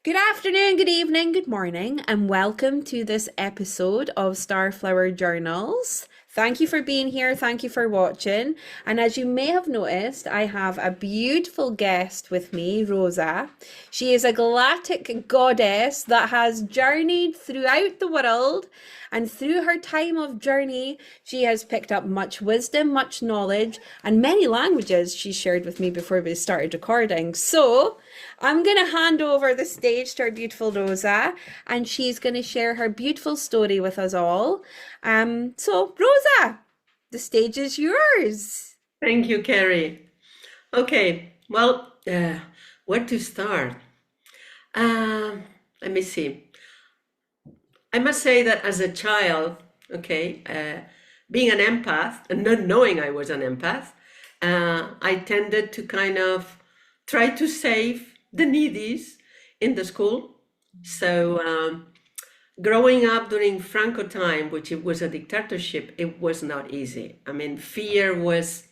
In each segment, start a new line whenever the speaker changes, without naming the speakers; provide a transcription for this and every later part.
Good afternoon, good evening, good morning, and welcome to this episode of StarFlower Journals. Thank you for being here. Thank you for watching. And as you may have noticed, I have a beautiful guest with me, Rosa. She is a galactic goddess that has journeyed throughout the world. And through her time of journey, she has picked up much wisdom, much knowledge, and many languages she shared with me before we started recording. So I'm going to hand over the stage to our beautiful Rosa, and she's going to share her beautiful story with us all. So Rosa, the stage is yours.
Thank you, Carrie. Okay, well, where to start? Let me see. I must say that as a child, being an empath and not knowing I was an empath, I tended to kind of try to save the needies in the school. So growing up during Franco time, which it was a dictatorship, it was not easy. I mean, fear was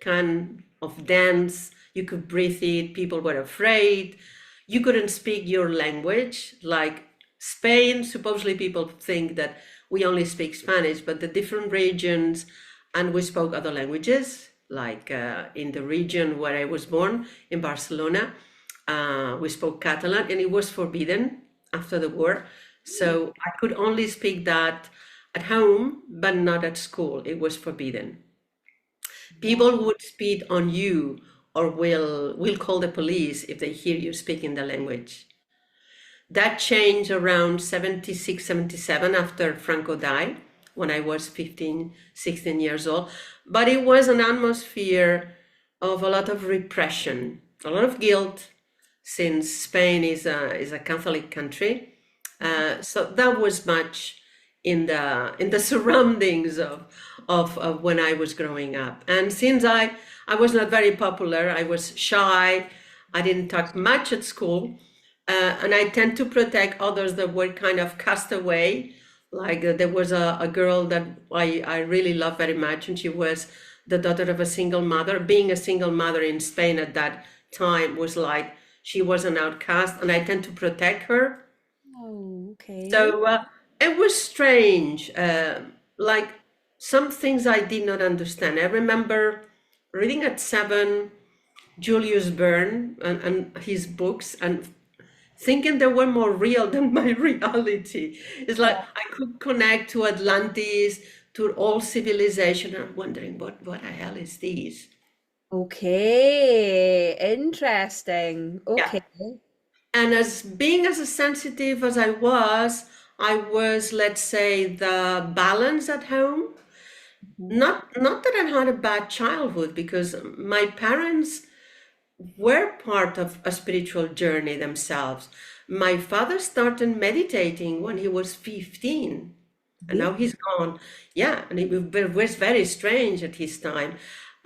kind of dense. You could breathe it. People were afraid. You couldn't speak your language. Like Spain, supposedly people think that we only speak Spanish, but the different regions, and we spoke other languages. Like in the region where I was born, in Barcelona, we spoke Catalan, and it was forbidden after the war. So I could only speak that at home, but not at school. It was forbidden. People would spit on you or will call the police if they hear you speaking the language. That changed around 76, 77 after Franco died, when I was 15, 16 years old. But it was an atmosphere of a lot of repression, a lot of guilt, since Spain is a Catholic country. So that was much in the surroundings of when I was growing up. And since I was not very popular, I was shy, I didn't talk much at school, and I tend to protect others that were kind of cast away. Like there was a girl that I really loved very much, and she was the daughter of a single mother. Being a single mother in Spain at that time was like, she was an outcast, and I tend to protect her.
Oh, okay.
So it was strange, like some things I did not understand. I remember reading at 7 Julius Verne and his books and thinking they were more real than my reality. It's like I could connect to Atlantis, to all civilization. I'm wondering what the hell is this?
Okay, interesting.
Yeah.
Okay.
And as being as sensitive as I was, let's say, the balance at home. Not that I had a bad childhood, because my parents were part of a spiritual journey themselves. My father started meditating when he was 15, and now he's gone. Yeah, and it was very strange at his time.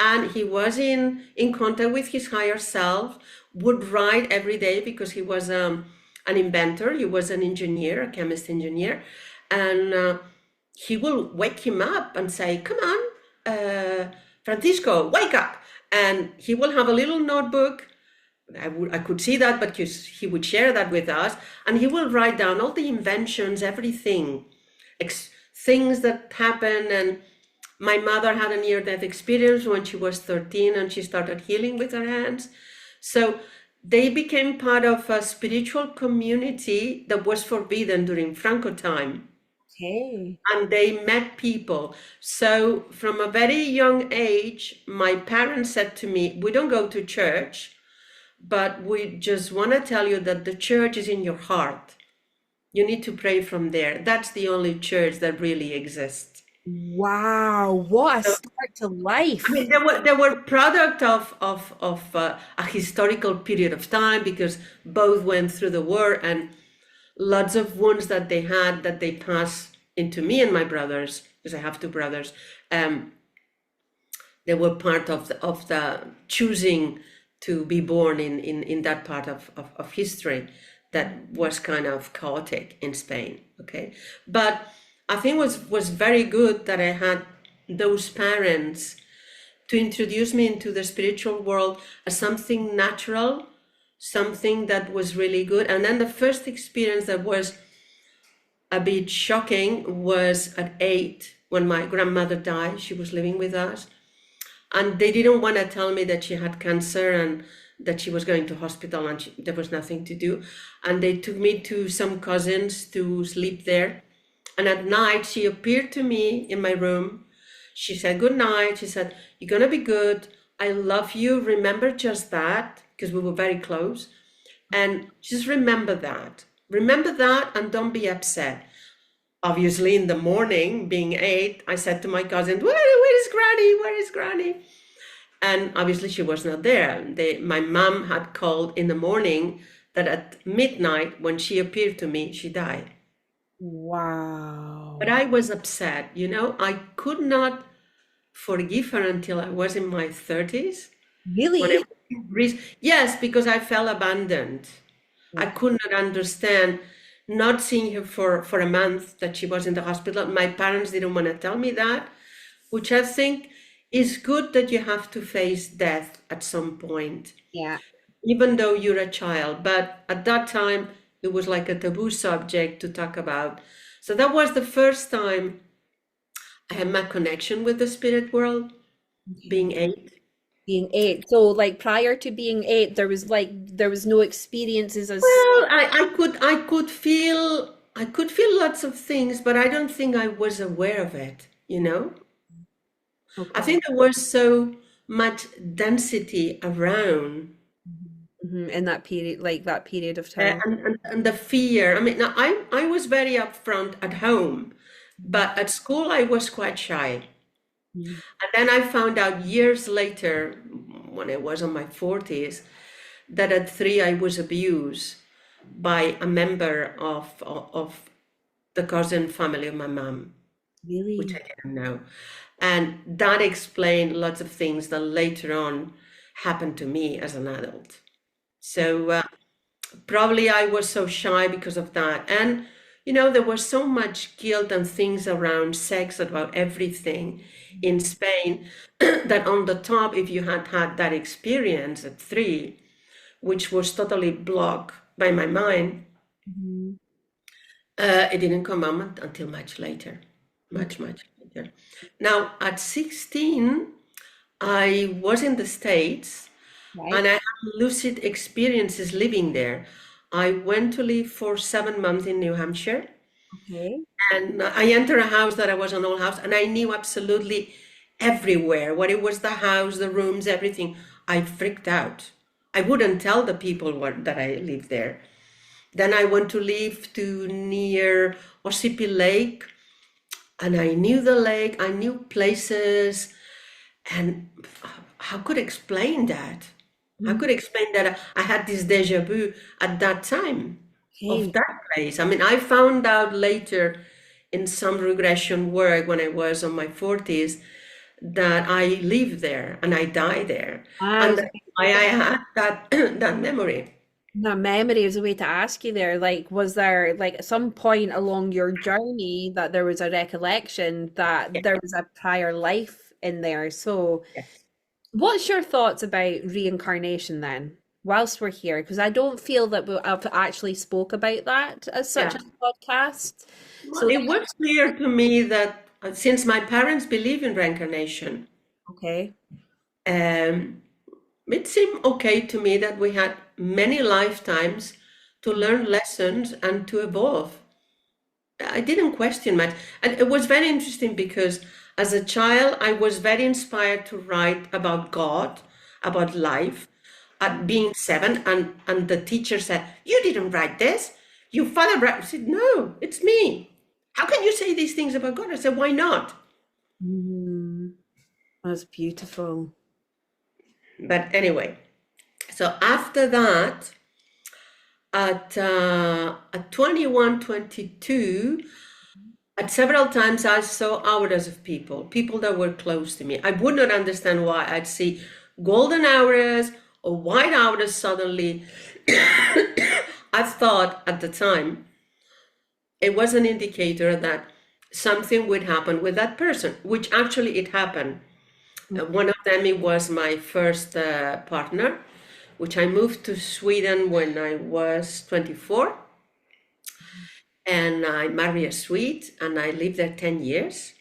And he was in contact with his higher self, would write every day because he was an inventor. He was an engineer, a chemist engineer. And he will wake him up and say, come on, Francisco, wake up. And he will have a little notebook. I could see that, but he would share that with us. And he will write down all the inventions, everything, things that happen. And my mother had a near-death experience when she was 13, and she started healing with her hands. So they became part of a spiritual community that was forbidden during Franco time.
Okay.
and they met people. So from a very young age, my parents said to me, "We don't go to church, but we just want to tell you that the church is in your heart. You need to pray from there. That's the only church that really exists."
Wow, what a
So,
start to
I
life.
mean, they were product of a historical period of time, because both went through the war, and lots of wounds that they had, that they passed into me and my brothers, because I have two brothers. Um, they were part of the choosing to be born in that part of history that was kind of chaotic in Spain. Okay, but I think was very good that I had those parents to introduce me into the spiritual world as something natural, something that was really good. And then the first experience that was a bit shocking was at 8, when my grandmother died. She was living with us, and they didn't want to tell me that she had cancer and that she was going to hospital, and there was nothing to do. And they took me to some cousins to sleep there. And at night, she appeared to me in my room. She said, "Good night." She said, "You're going to be good. I love you. Remember just that," because we were very close. "And just remember that. Remember that, and don't be upset." Obviously, in the morning, being 8, I said to my cousin, where is Granny? Where is Granny? And obviously, she was not there. My mom had called in the morning that at midnight, when she appeared to me, she died. But
Wow.
I was upset, I could not forgive her until I was in my 30s. When I
Really?
yes, because I felt abandoned. I could not understand not seeing her for a month, that she was in the hospital. My parents didn't want to tell me that, which I think is good, that you have to face death at some point,
Yeah.
even though you're a child. But at that time, it was like a taboo subject to talk about. So that was the first time I had my connection with the spirit world, being
Okay.
8.
Being 8. So like prior to being 8, there was no experiences as
Well, I could feel lots of things, but I don't think I was aware of it. I
okay.
think there was so much density around,
In that period, like that period of time.
and the fear. I mean, now, I was very upfront at home, but at school I was quite shy.
Mhm.
And then I found out years later, when I was in my 40s, that at 3 I was abused by a member of the cousin family of my mom, which I
Really?
didn't know. And that explained lots of things that later on happened to me as an adult. So probably I was so shy because of that. And, there was so much guilt and things around sex, about everything in Spain, that on the top, if you had had that experience at 3, which was totally blocked by my mind,
Mhm.
it didn't come up until much later, much,
Okay.
much later. Now, at 16, I was in the States,
Right.
and I had lucid experiences living there. I went to live for 7 months in New Hampshire,
Okay.
and I entered a house that I was an old house, and I knew absolutely everywhere what it was, the house, the rooms, everything. I freaked out. I wouldn't tell the people that I lived there. Then I went to live to near Ossipee Lake, and I knew the lake, I knew places, and how could I explain that? How
Mhm.
could I explain that I had this deja vu at that time of
Okay.
that place? I mean, I found out later in some regression work when I was on my 40s that I lived there and I died there.
I
And
was
that's why I had that that memory.
that memory is a way to ask you there. Like, was there like at some point along your journey that there was a recollection that
Yeah,
there was a prior life in there? So,
yeah,
what's your thoughts about reincarnation then, whilst we're here? Because I don't feel that I've actually spoke about that as such
yeah.
as a podcast.
Well,
So
it was clear to me that since my parents believe in reincarnation,
okay.
um, it seemed okay to me that we had many lifetimes to learn lessons and to evolve. I didn't question much. And it was very interesting because as a child, I was very inspired to write about God, about life, at being 7. And the teacher said, "You didn't write this. Your father wrote." I said, "No, it's me. How can you say these things about God?" I said, "Why not?"
Mm, that's beautiful.
But anyway, so after that, at 21, 22, at several times I saw auras of people that were close to me. I would not understand why. I'd see golden auras or white auras suddenly. I thought at the time it was an indicator that something would happen with that person, which actually it happened.
Okay.
One of them, it was my first partner, which I moved to Sweden when I was 24, and I married a Swede, and I lived there 10 years.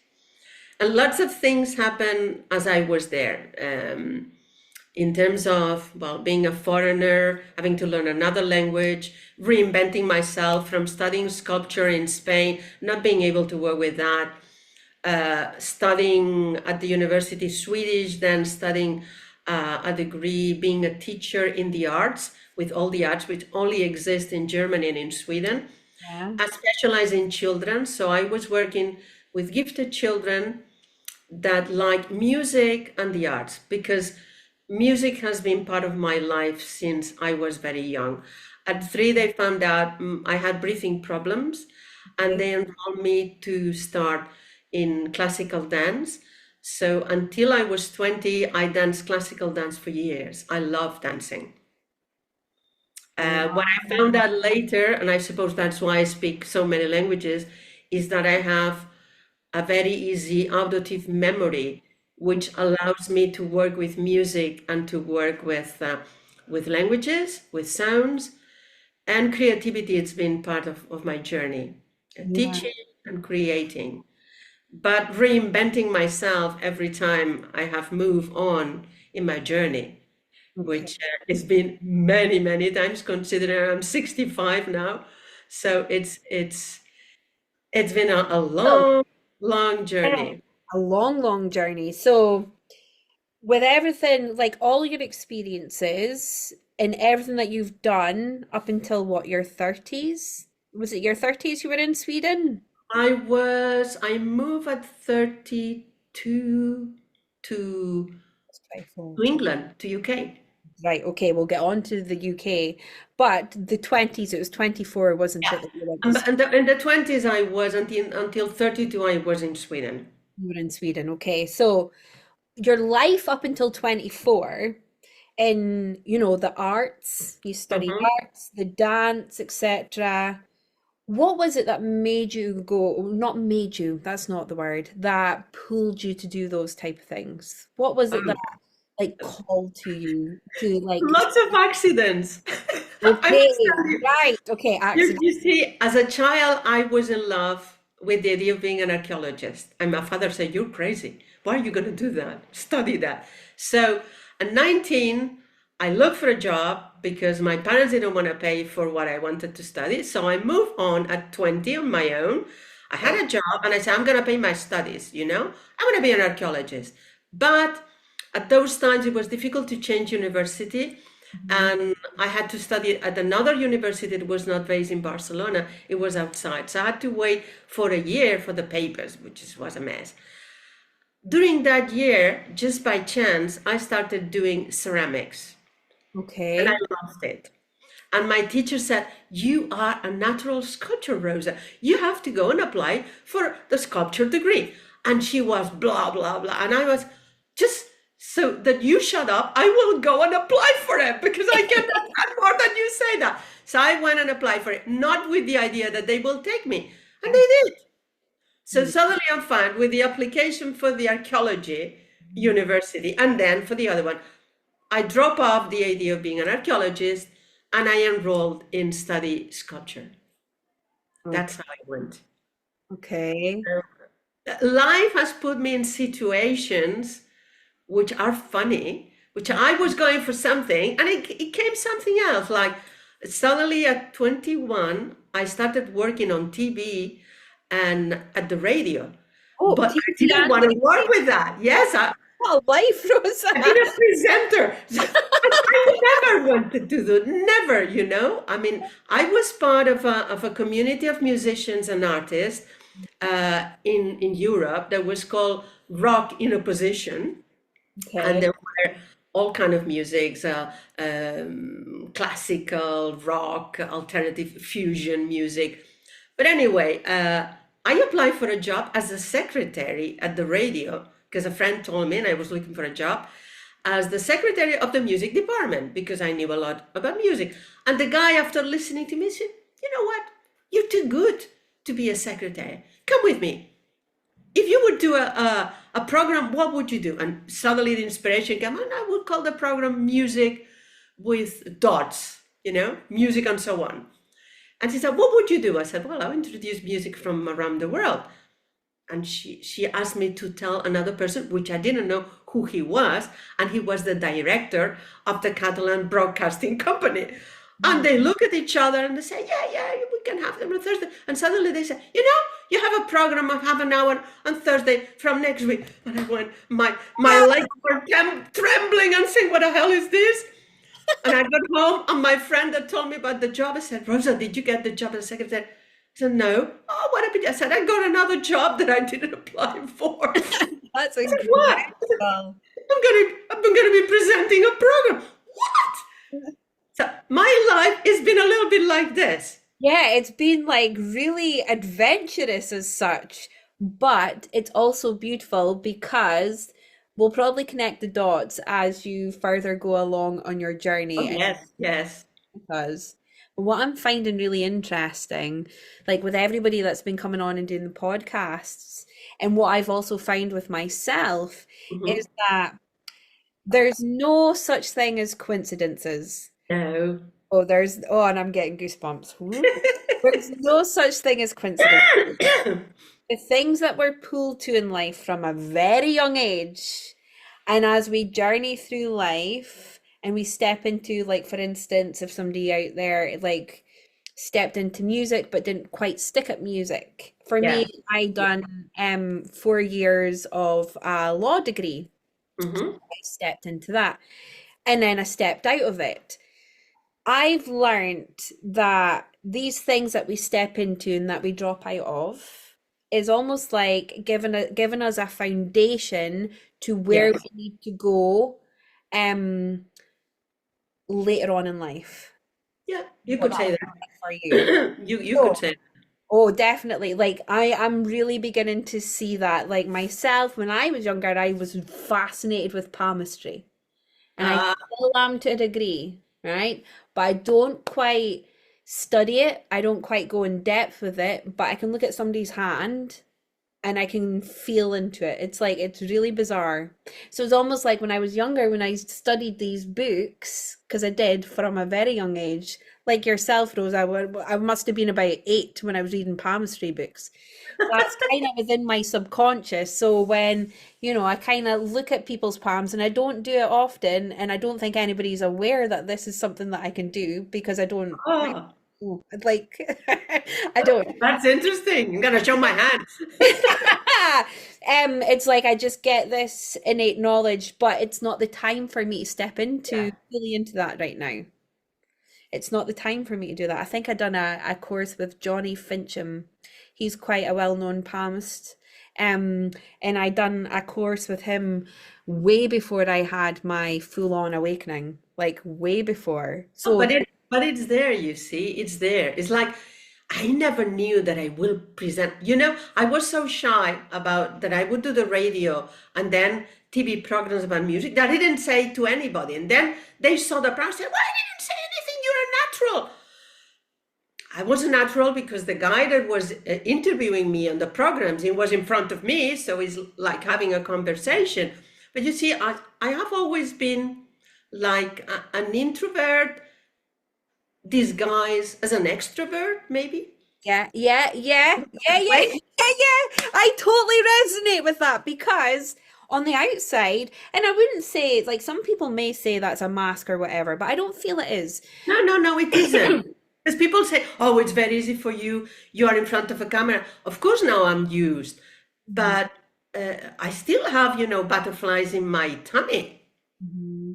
And lots of things happened as I was there, in terms of, well, being a foreigner, having to learn another language, reinventing myself from studying sculpture in Spain, not being able to work with that, studying at the university Swedish, then studying a degree, being a teacher in the arts, with all the arts which only exist in Germany and in Sweden.
Yeah.
I specialize in children, so I was working with gifted children that like music and the arts, because music has been part of my life since I was very young. At 3, they found out I had breathing problems, and
Okay.
they enrolled me to start in classical dance. So until I was 20, I danced classical dance for years. I love dancing. What I found
Wow.
out later, and I suppose that's why I speak so many languages, is that I have a very easy auditive memory, which allows me to work with music and to work with languages, with sounds, and creativity. It's been part of my journey,
Yeah.
teaching and creating, but reinventing myself every time I have moved on in my journey,
Okay.
which has been many, many times, considering I'm 65 now. So it's been a
So,
long, long
yeah,
journey.
a long, long journey. So, with everything, like all your experiences and everything that you've done up until what, your 30s? Was it your 30s you were in Sweden?
I moved at 32 to
That's 24.
to England, to UK.
Right, okay, we'll get on to the UK. But the 20s, it was 24, wasn't it, that you went to
And in the 20s, I was until 32, I was in Sweden.
You were in Sweden? Okay, so your life up until 24 in, the arts, you studied
Mhm.
arts, the dance, etc. What was it that made you go, not made you, that's not the word, that pulled you to do those type of things? What was it that
Um,
like called to you to like,
Lots of accidents. I
okay,
must tell you.
right, okay,
You,
accident.
you see, as a child, I was in love with the idea of being an archaeologist. And my father said, "You're crazy. Why are you going to do that? Study that." So at 19, I looked for a job because my parents didn't want to pay for what I wanted to study. So I moved on at 20 on my own. I had
Okay.
a job and I said, "I'm going to pay my studies, you know? I want to be an archaeologist." But at those times, it was difficult to change university.
Mhm.
And I had to study at another university that was not based in Barcelona. It was outside. So I had to wait for a year for the papers, was a mess. During that year, just by chance, I started doing ceramics and I
Okay.
loved it. And my teacher said, "You are a natural sculptor, Rosa. You have to go and apply for the sculpture degree." And she was blah, blah, blah. And I was just so that you shut up, I will go and apply for it because I cannot stand more than you say that. So I went and applied for it, not with the idea that they will take me. And they did. So suddenly I'm found with the application for the archaeology university and then for the other one. I drop off the idea of being an archaeologist and I enrolled in study sculpture. That's
Okay.
how I went.
Okay.
Life has put me in situations which are funny, which I was going for something and it came something else. Like suddenly at 21, I started working on TV and at the radio.
Oh,
But I
TV
didn't
and
want to work
radio.
with that. Yes,
What a life,
I
Rosa.
did a presenter. I never wanted to do, never, you know. I mean, I was part of a community of musicians and artists in Europe that was called Rock in Opposition, and
Okay.
there were all kind of musics, classical, rock, alternative, fusion music. But anyway, I applied for a job as a secretary at the radio because a friend told me and I was looking for a job as the secretary of the music department because I knew a lot about music. And the guy, after listening to me, said, "You know what? You're too good to be a secretary. Come with me. If you would do a program, what would you do?" And suddenly the inspiration came, and I would call the program Music with Dots, you know, music and so on. And she said, "What would you do?" I said, "Well, I'll introduce music from around the world." And she asked me to tell another person, which I didn't know who he was, and he was the director of the Catalan Broadcasting Company. And they look at each other and they say, "Yeah, yeah, we can have them on Thursday." And suddenly they say, "You know, you have a program of half an hour on Thursday from next week." And I went, my legs were trembling and saying, "What the hell is this?" And I got home, and my friend that told me about the job, I said, "Rosa, did you get the job as secretary?" I said, "No." "Oh, what happened?" I said, "I got another job that I didn't apply for."
That's
I said, "What?"
incredible.
I'm gonna be presenting a program. What? So my life has been a little bit like this.
Yeah, it's been like really adventurous as such, but it's also beautiful because we'll probably connect the dots as you further go along on your
Oh
journey. And
yes, yes.
because what I'm finding really interesting, like with everybody that's been coming on and doing the podcasts, and what I've also found with myself
Hmm.
is that there's no such thing as coincidences.
No.
And I'm getting goosebumps. Woo. There's no such thing as coincidence. The things that we're pulled to in life from a very young age, and as we journey through life and we step into, like, for instance, if somebody out there like stepped into music but didn't quite stick at music. For me,
Yes.
I done 4 years of a law degree.
Hmm.
I stepped into that and then I stepped out of it. I've learned that these things that we step into and that we drop out of is almost like giving us a foundation to where
Yes.
we need to go um later on in life.
Yeah, you
What
could
that
say
looks like for you.
that. You could
So,
say
oh, definitely. Like I'm really beginning to see that. Like myself, when I was younger, I was fascinated with palmistry. And I
that.
still am to a degree, right? But I don't quite study it. I don't quite go in depth with it, but I can look at somebody's hand and I can feel into it. It's like it's really bizarre. So it's almost like when I was younger, when I studied these books, because I did from a very young age, like yourself, Rose, I must have been about 8 when I was reading palmistry books. That's kind of within my subconscious. So when, I kind of look at people's palms and I don't do it often, and I don't think anybody's aware that this is something that I can do because I don't
Oh,
like I don't.
that's interesting. I'm gonna show my hand.
It's like I just get this innate knowledge, but it's not the time for me to step into
Yeah.
fully into that right now. It's not the time for me to do that. I think I done a course with Johnny Fincham. He's quite a well-known palmist. And I done a course with him way before I had my full-on awakening, like way before.
Oh,
So
but it's there, you see. It's there. It's like I never knew that I will present. You know, I was so shy about that I would do the radio and then TV programs about music that I didn't say to anybody. And then they saw the program and said, "Why didn't say anything? You're a natural." I was a natural because the guy that was interviewing me on the programs, he was in front of me, so it's like having a conversation. But you see, I have always been like an introvert disguised as an extrovert, maybe.
yeah.
Wait.
I totally resonate with that because on the outside, and I wouldn't say like some people may say that's a mask or whatever, but I don't feel it is.
No, no, no, it isn't. Because people say, oh, it's very easy for you. You are in front of a camera. Of course, now I'm used, but I still have, butterflies in my tummy.
Mm-hmm.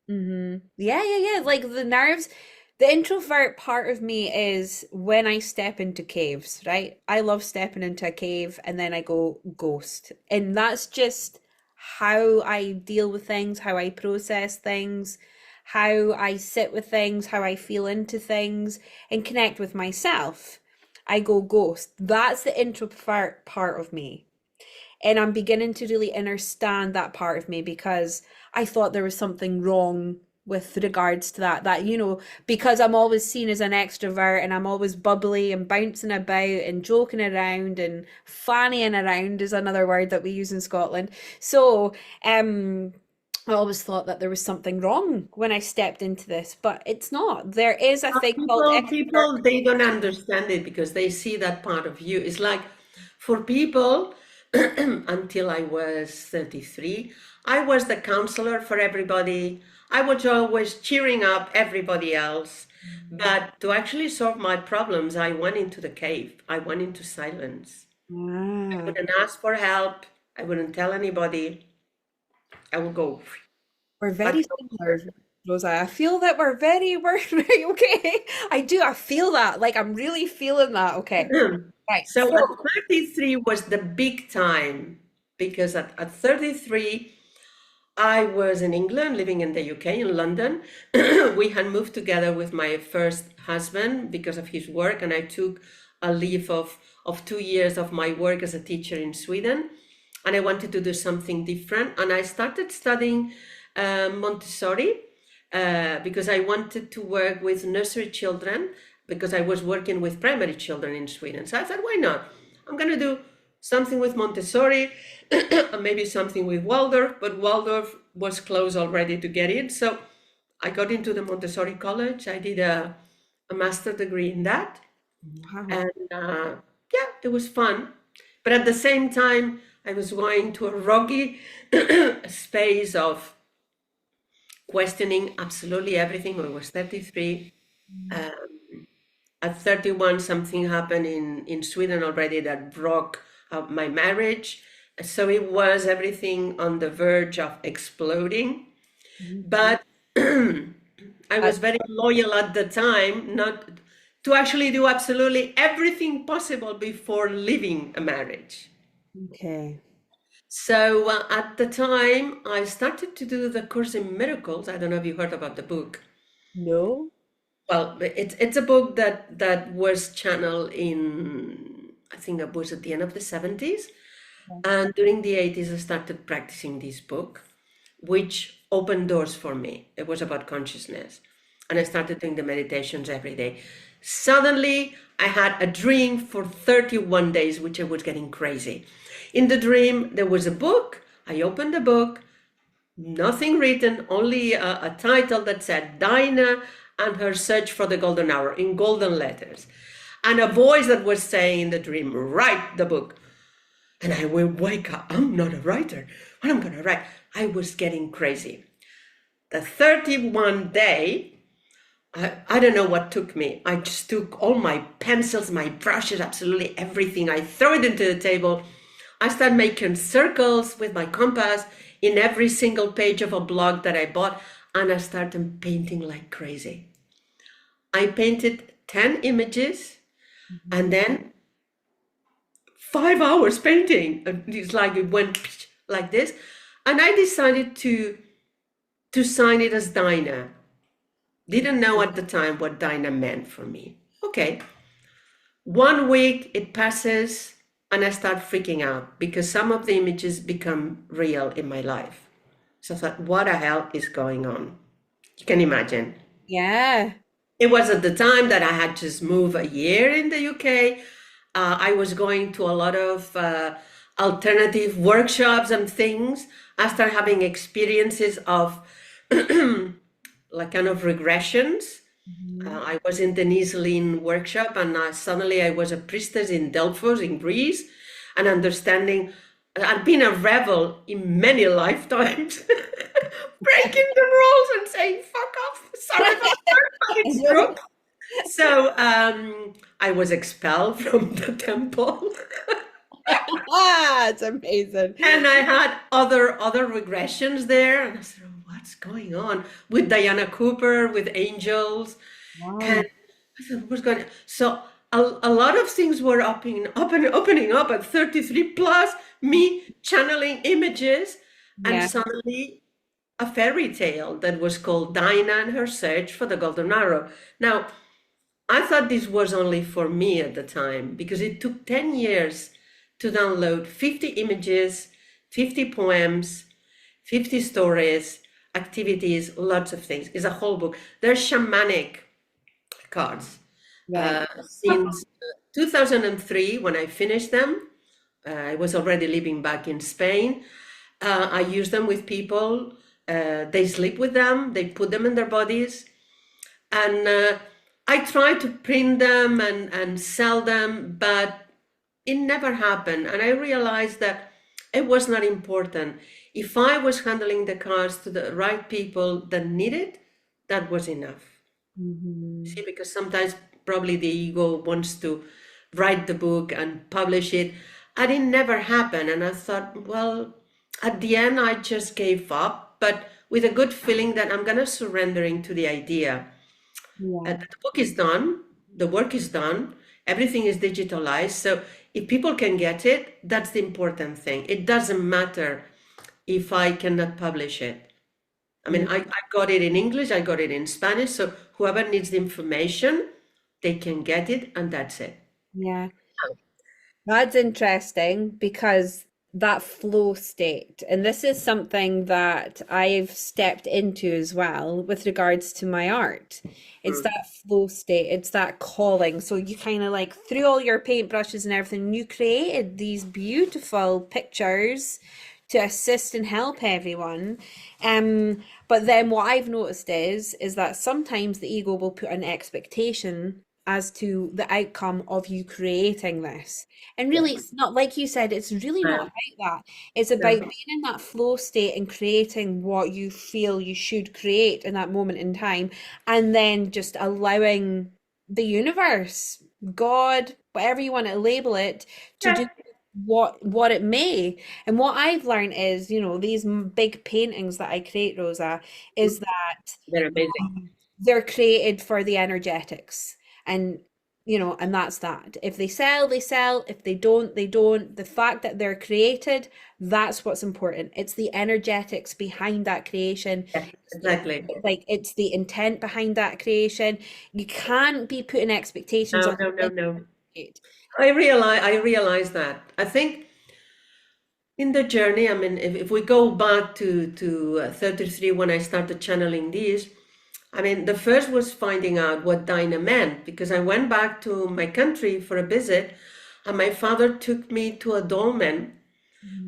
Mm-hmm. Yeah, yeah, yeah. Like the nerves, the introvert part of me is when I step into caves, right? I love stepping into a cave and then I go ghost. And that's just how I deal with things, how I process things, how I sit with things, how I feel into things and connect with myself. I go ghost. That's the introvert part of me. And I'm beginning to really understand that part of me because I thought there was something wrong with regards to that, because I'm always seen as an extrovert and I'm always bubbly and bouncing about and joking around and fannying around is another word that we use in Scotland. So, I always thought that there was something wrong when I stepped into this, but it's not. There is a thing called extrovert.
People, they don't understand it because they see that part of you. It's like for people, until I was 33, I was the counselor for everybody. I was always cheering up everybody else. But to actually solve my problems, I went into the cave. I went into silence. I
Ah.
wouldn't ask for help. I wouldn't tell anybody. I would go
We're
back
very
to
similar, Rosa. I feel that we're very okay. I do. I feel that. Like I'm really feeling that. Okay. Right.
So
So,
at 33 was the big time because at 33, I was in England, living in the UK, in London. We had moved together with my first husband because of his work, and I took a leave of 2 years of my work as a teacher in Sweden. And I wanted to do something different. And I started studying Montessori because I wanted to work with nursery children because I was working with primary children in Sweden. So I thought, why not? I'm going to do something with Montessori and maybe something with Waldorf, but Waldorf was closed already to get in. So I got into the Montessori college. I did a master degree in that.
wow.
And yeah, it was fun. But at the same time, I was going to a rocky space of questioning absolutely everything. I was 33. At 31, something happened in Sweden already that broke up my marriage. So it was everything on the verge of exploding. But I
Uh,
was very loyal at the time, not to actually do absolutely everything possible before leaving a marriage.
okay.
So at the time, I started to do the Course in Miracles. I don't know if you heard about the book.
No.
Well, it's a book that was channeled in, I think it was at the end of the 70s. And during the 80s, I started practicing this book, which opened doors for me. It was about consciousness. And I started doing the meditations every day. Suddenly, I had a dream for 31 days, which I was getting crazy. In the dream, there was a book. I opened the book, nothing written, only a title that said Dinah and her search for the golden hour in golden letters. And a voice that was saying in the dream, write the book. And I will wake up. I'm not a writer. What am I going to write? I was getting crazy. The 31 day, I don't know what took me. I just took all my pencils, my brushes, absolutely everything. I throw it into the table. I started making circles with my compass in every single page of a blog that I bought, and I started painting like crazy. I painted 10 images and then 5 hours painting. It's like it went like this. And I decided to sign it as Dinah. Didn't know at the time what Dinah meant for me. Okay. 1 week it passes and I start freaking out because some of the images become real in my life. So I thought, what the hell is going on? You can imagine.
Yeah.
It was at the time that I had just moved a year in the UK. I was going to a lot of alternative workshops and things. I started having experiences of like kind of regressions.
Mhm.
I was in Denise Lynn workshop and suddenly I was a priestess in Delphos in Greece and understanding I'd been a rebel in many lifetimes, breaking the rules and saying, fuck off, sorry about that, but it's true. So I was expelled from the temple.
Ah, it's amazing.
And I had other regressions there, and I said, "Oh, what's going on with Diana Cooper, with angels?" And
Wow.
I said, "What's going on?" So a lot of things were opening up at 33 plus, me channeling images, and
Yeah.
suddenly a fairy tale that was called Dinah and Her Search for the Golden Arrow. Now, I thought this was only for me at the time because it took 10 years to download 50 images, 50 poems, 50 stories, activities, lots of things. It's a whole book. They're shamanic cards.
Right.
Since 2003, when I finished them, I was already living back in Spain. I use them with people. They sleep with them, they put them in their bodies. And I tried to print them and sell them, but it never happened. And I realized that it was not important. If I was handling the cards to the right people that need it, that was enough.
Mhm.
See, because sometimes probably the ego wants to write the book and publish it, and it never happened. And I thought, well, at the end, I just gave up, but with a good feeling that I'm going to surrendering to the idea.
Yeah.
The book is done, the work is done, everything is digitalized. So if people can get it, that's the important thing. It doesn't matter if I cannot publish it. I mean,
Mm,
I got it in English, I got it in Spanish, so whoever needs the information, they can get it, and that's it.
yeah. That's interesting because that flow state, and this is something that I've stepped into as well with regards to my art. It's
Mm.
that flow state, it's that calling. So you kind of like through all your paintbrushes and everything, you created these beautiful pictures to assist and help everyone. But then what I've noticed is that sometimes the ego will put an expectation as to the outcome of you creating this. And
Yeah.
really, it's not like you said, it's really not
Uh,
about that. It's about
no.
being in that flow state and creating what you feel you should create in that moment in time, and then just allowing the universe, God, whatever you want to label it, to do
Yeah.
what it may. And what I've learned is, these big paintings that I create, Rosa, is that
They're amazing.
they're created for the energetics. And and that's that. If they sell, they sell. If they don't, they don't. The fact that they're created, that's what's important. It's the energetics behind that creation.
Yeah, exactly.
Like it's the intent behind that creation. You can't be putting expectations
No,
on
no, no, no.
it.
I realize that. I think in the journey, I mean, if we go back to 33 when I started channeling these, I mean, the first was finding out what Dinah meant because I went back to my country for a visit, and my father took me to a dolmen,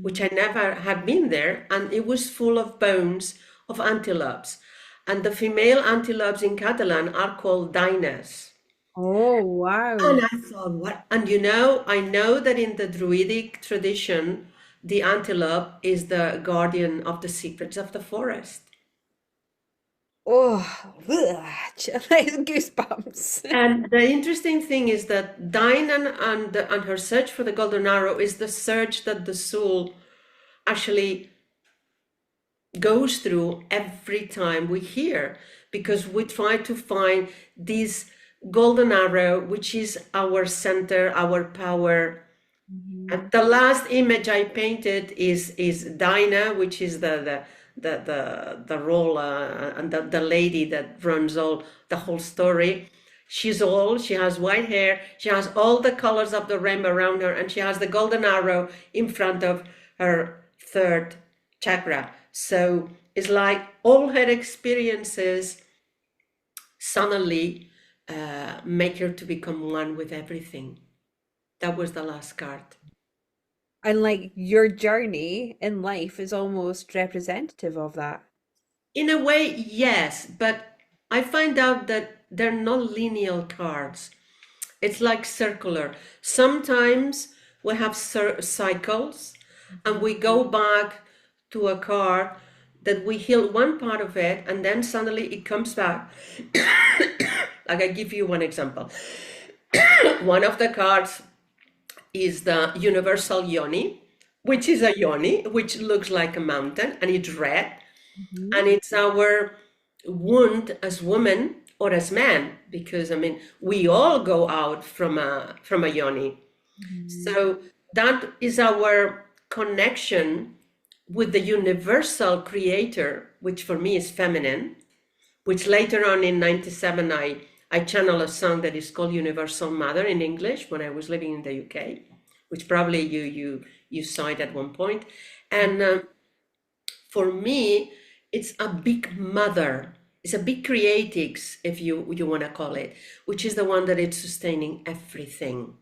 which I never had been there, and it was full of bones of antelopes. And the female antelopes in Catalan are called Dinahs.
Oh, wow.
And I thought, what? And I know that in the Druidic tradition, the antelope is the guardian of the secrets of the forest.
Oh, goosebumps.
And the interesting thing is that Dinah and her search for the golden arrow is the search that the soul actually goes through every time we hear, because we try to find this golden arrow, which is our center, our power. And
Mhm.
the last image I painted is Dinah, which is the role and the lady that runs the whole story. She's old, she has white hair, she has all the colors of the rainbow around her, and she has the golden arrow in front of her third chakra. So it's like all her experiences suddenly make her to become one with everything. That was the last card.
And like your journey in life is almost representative of that.
In a way, yes, but I find out that they're not linear cards. It's like circular. Sometimes we have cycles and we go back to a card that we heal one part of it and then suddenly it comes back Like I give you one example. One of the cards is the universal yoni, which is a yoni, which looks like a mountain and it's red.
Mhm.
And it's our wound as women or as men, because I mean, we all go out from a yoni.
Mhm.
So that is our connection with the universal creator, which for me is feminine, which later on in 97 I channel a song that is called Universal Mother in English when I was living in the UK, which probably you saw it at one point. And for me, it's a big mother. It's a big creatix, if you want to call it, which is the one that is sustaining everything.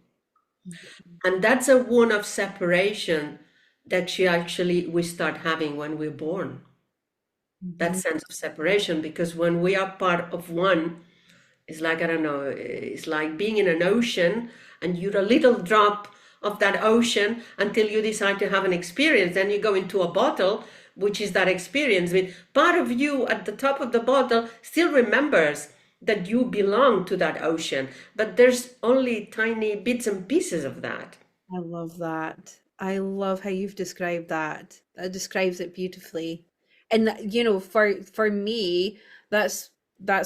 And that's a wound of separation that she actually we start having when we're born. That
Mhm.
sense of separation, because when we are part of one, it's like, I don't know, it's like being in an ocean and you're a little drop of that ocean until you decide to have an experience. Then you go into a bottle, which is that experience. With part of you at the top of the bottle still remembers that you belong to that ocean, but there's only tiny bits and pieces of that.
I love that. I love how you've described that. That describes it beautifully. And you know, for me, that's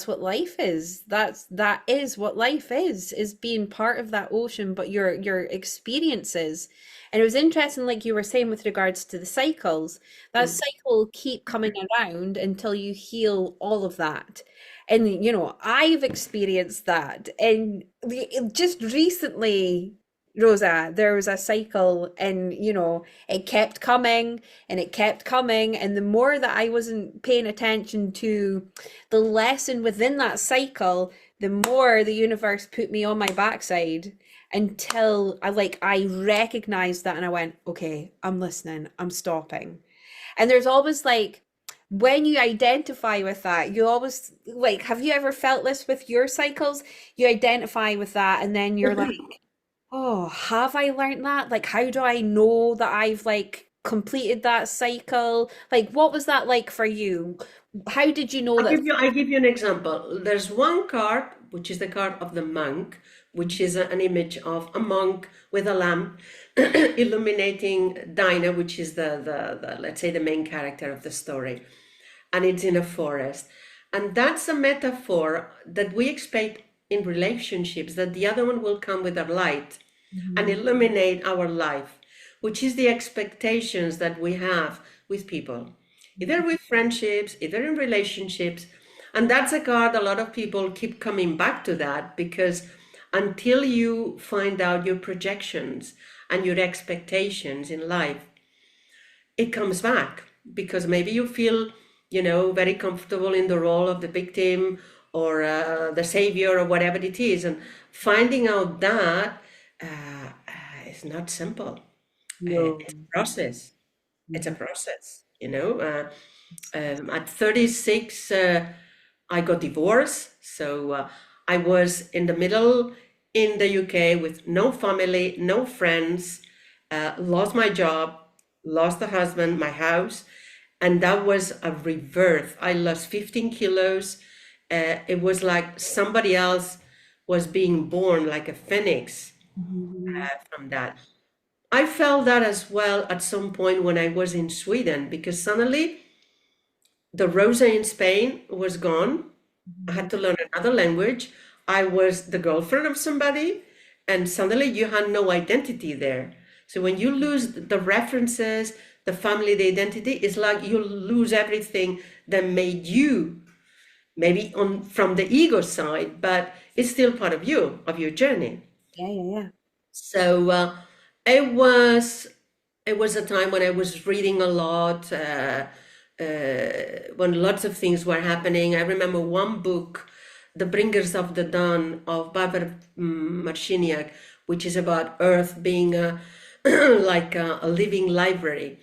what life is. That is what life is being part of that ocean, but your experiences. And it was interesting, like you were saying with regards to the cycles, that
Mm.
cycle will keep coming around until you heal all of that. And you know, I've experienced that. And just recently, Rosa, there was a cycle and you know, it kept coming and it kept coming. And the more that I wasn't paying attention to the lesson within that cycle, the more the universe put me on my backside until I recognized that and I went, okay, I'm listening, I'm stopping. And there's always like when you identify with that, you always like, have you ever felt this with your cycles? You identify with that and then you're like, oh, have I learned that? Like, how do I know that I've like completed that cycle? Like, what was that like for you? How did you know that?
I give you an example. There's one card, which is the card of the monk, which is an image of a monk with a lamp illuminating Dinah, which is the let's say the main character of the story. And it's in a forest. And that's a metaphor that we expect in relationships, that the other one will come with a light and
Mhm.
illuminate our life, which is the expectations that we have with people, either with friendships, either in relationships. And that's a card a lot of people keep coming back to, that because until you find out your projections and your expectations in life, it comes back, because maybe you feel, very comfortable in the role of the victim or the savior or whatever it is. And finding out that is not simple.
No.
It's a process. It's a
Mhm.
process. At 36, I got divorced. So I was in the middle in the UK with no family, no friends, lost my job, lost the husband, my house, and that was a rebirth. I lost 15 kilos. It was like somebody else was being born, like a phoenix
Mhm.
from that. I felt that as well at some point when I was in Sweden, because suddenly the Rosa in Spain was gone. I had
Mhm.
to learn another language. I was the girlfriend of somebody, and suddenly you had no identity there. So when you lose the references, the family, the identity, it's like you lose everything that made you, maybe on from the ego side, but it's still part of you, of your journey.
Yeah, yeah, yeah.
So it was it was a time when I was reading a lot, when lots of things were happening. I remember one book, The Bringers of the Dawn of Barbara Marciniak, which is about Earth being like a living library.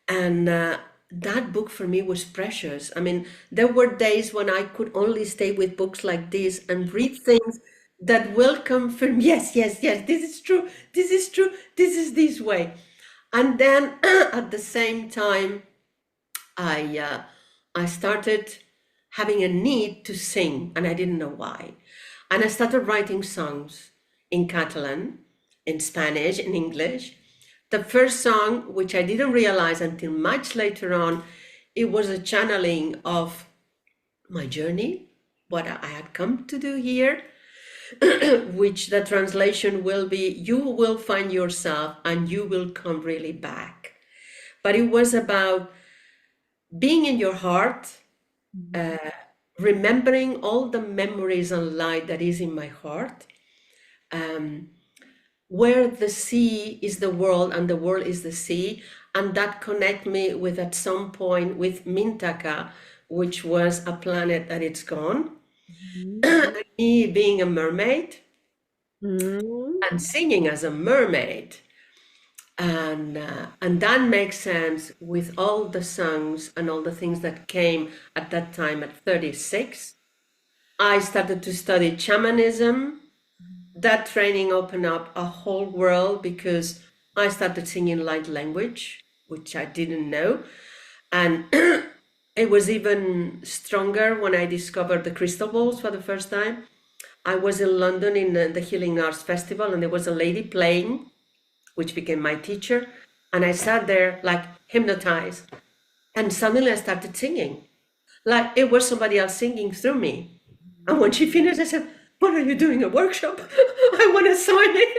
And that book for me was precious. I mean, there were days when I could only stay with books like this and read things that will confirm, yes, yes, yes, this is true, this is true, this is this way. And then at the same time, I I started having a need to sing, and I didn't know why. And I started writing songs in Catalan, in Spanish, in English. The first song, which I didn't realize until much later on, it was a channeling of my journey, what I had come to do here, which the translation will be, you will find yourself and you will come really back. But it was about being in your heart, remembering all the memories and light that is in my heart, where the sea is the world and the world is the sea, and that connect me with at some point with Mintaka, which was a planet that it's gone, and me being a mermaid and singing as a mermaid. And that makes sense with all the songs and all the things that came at that time at 36. I started to study shamanism. That training opened up a whole world because I started singing light language, which I didn't know. And it was even stronger when I discovered the crystal balls for the first time. I was in London in the Healing Arts Festival, and there was a lady playing, which became my teacher. And I sat there like hypnotized. And suddenly I started singing, like it was somebody else singing through me. And when she finished, I said, "What are you doing, a workshop? I want to sign in."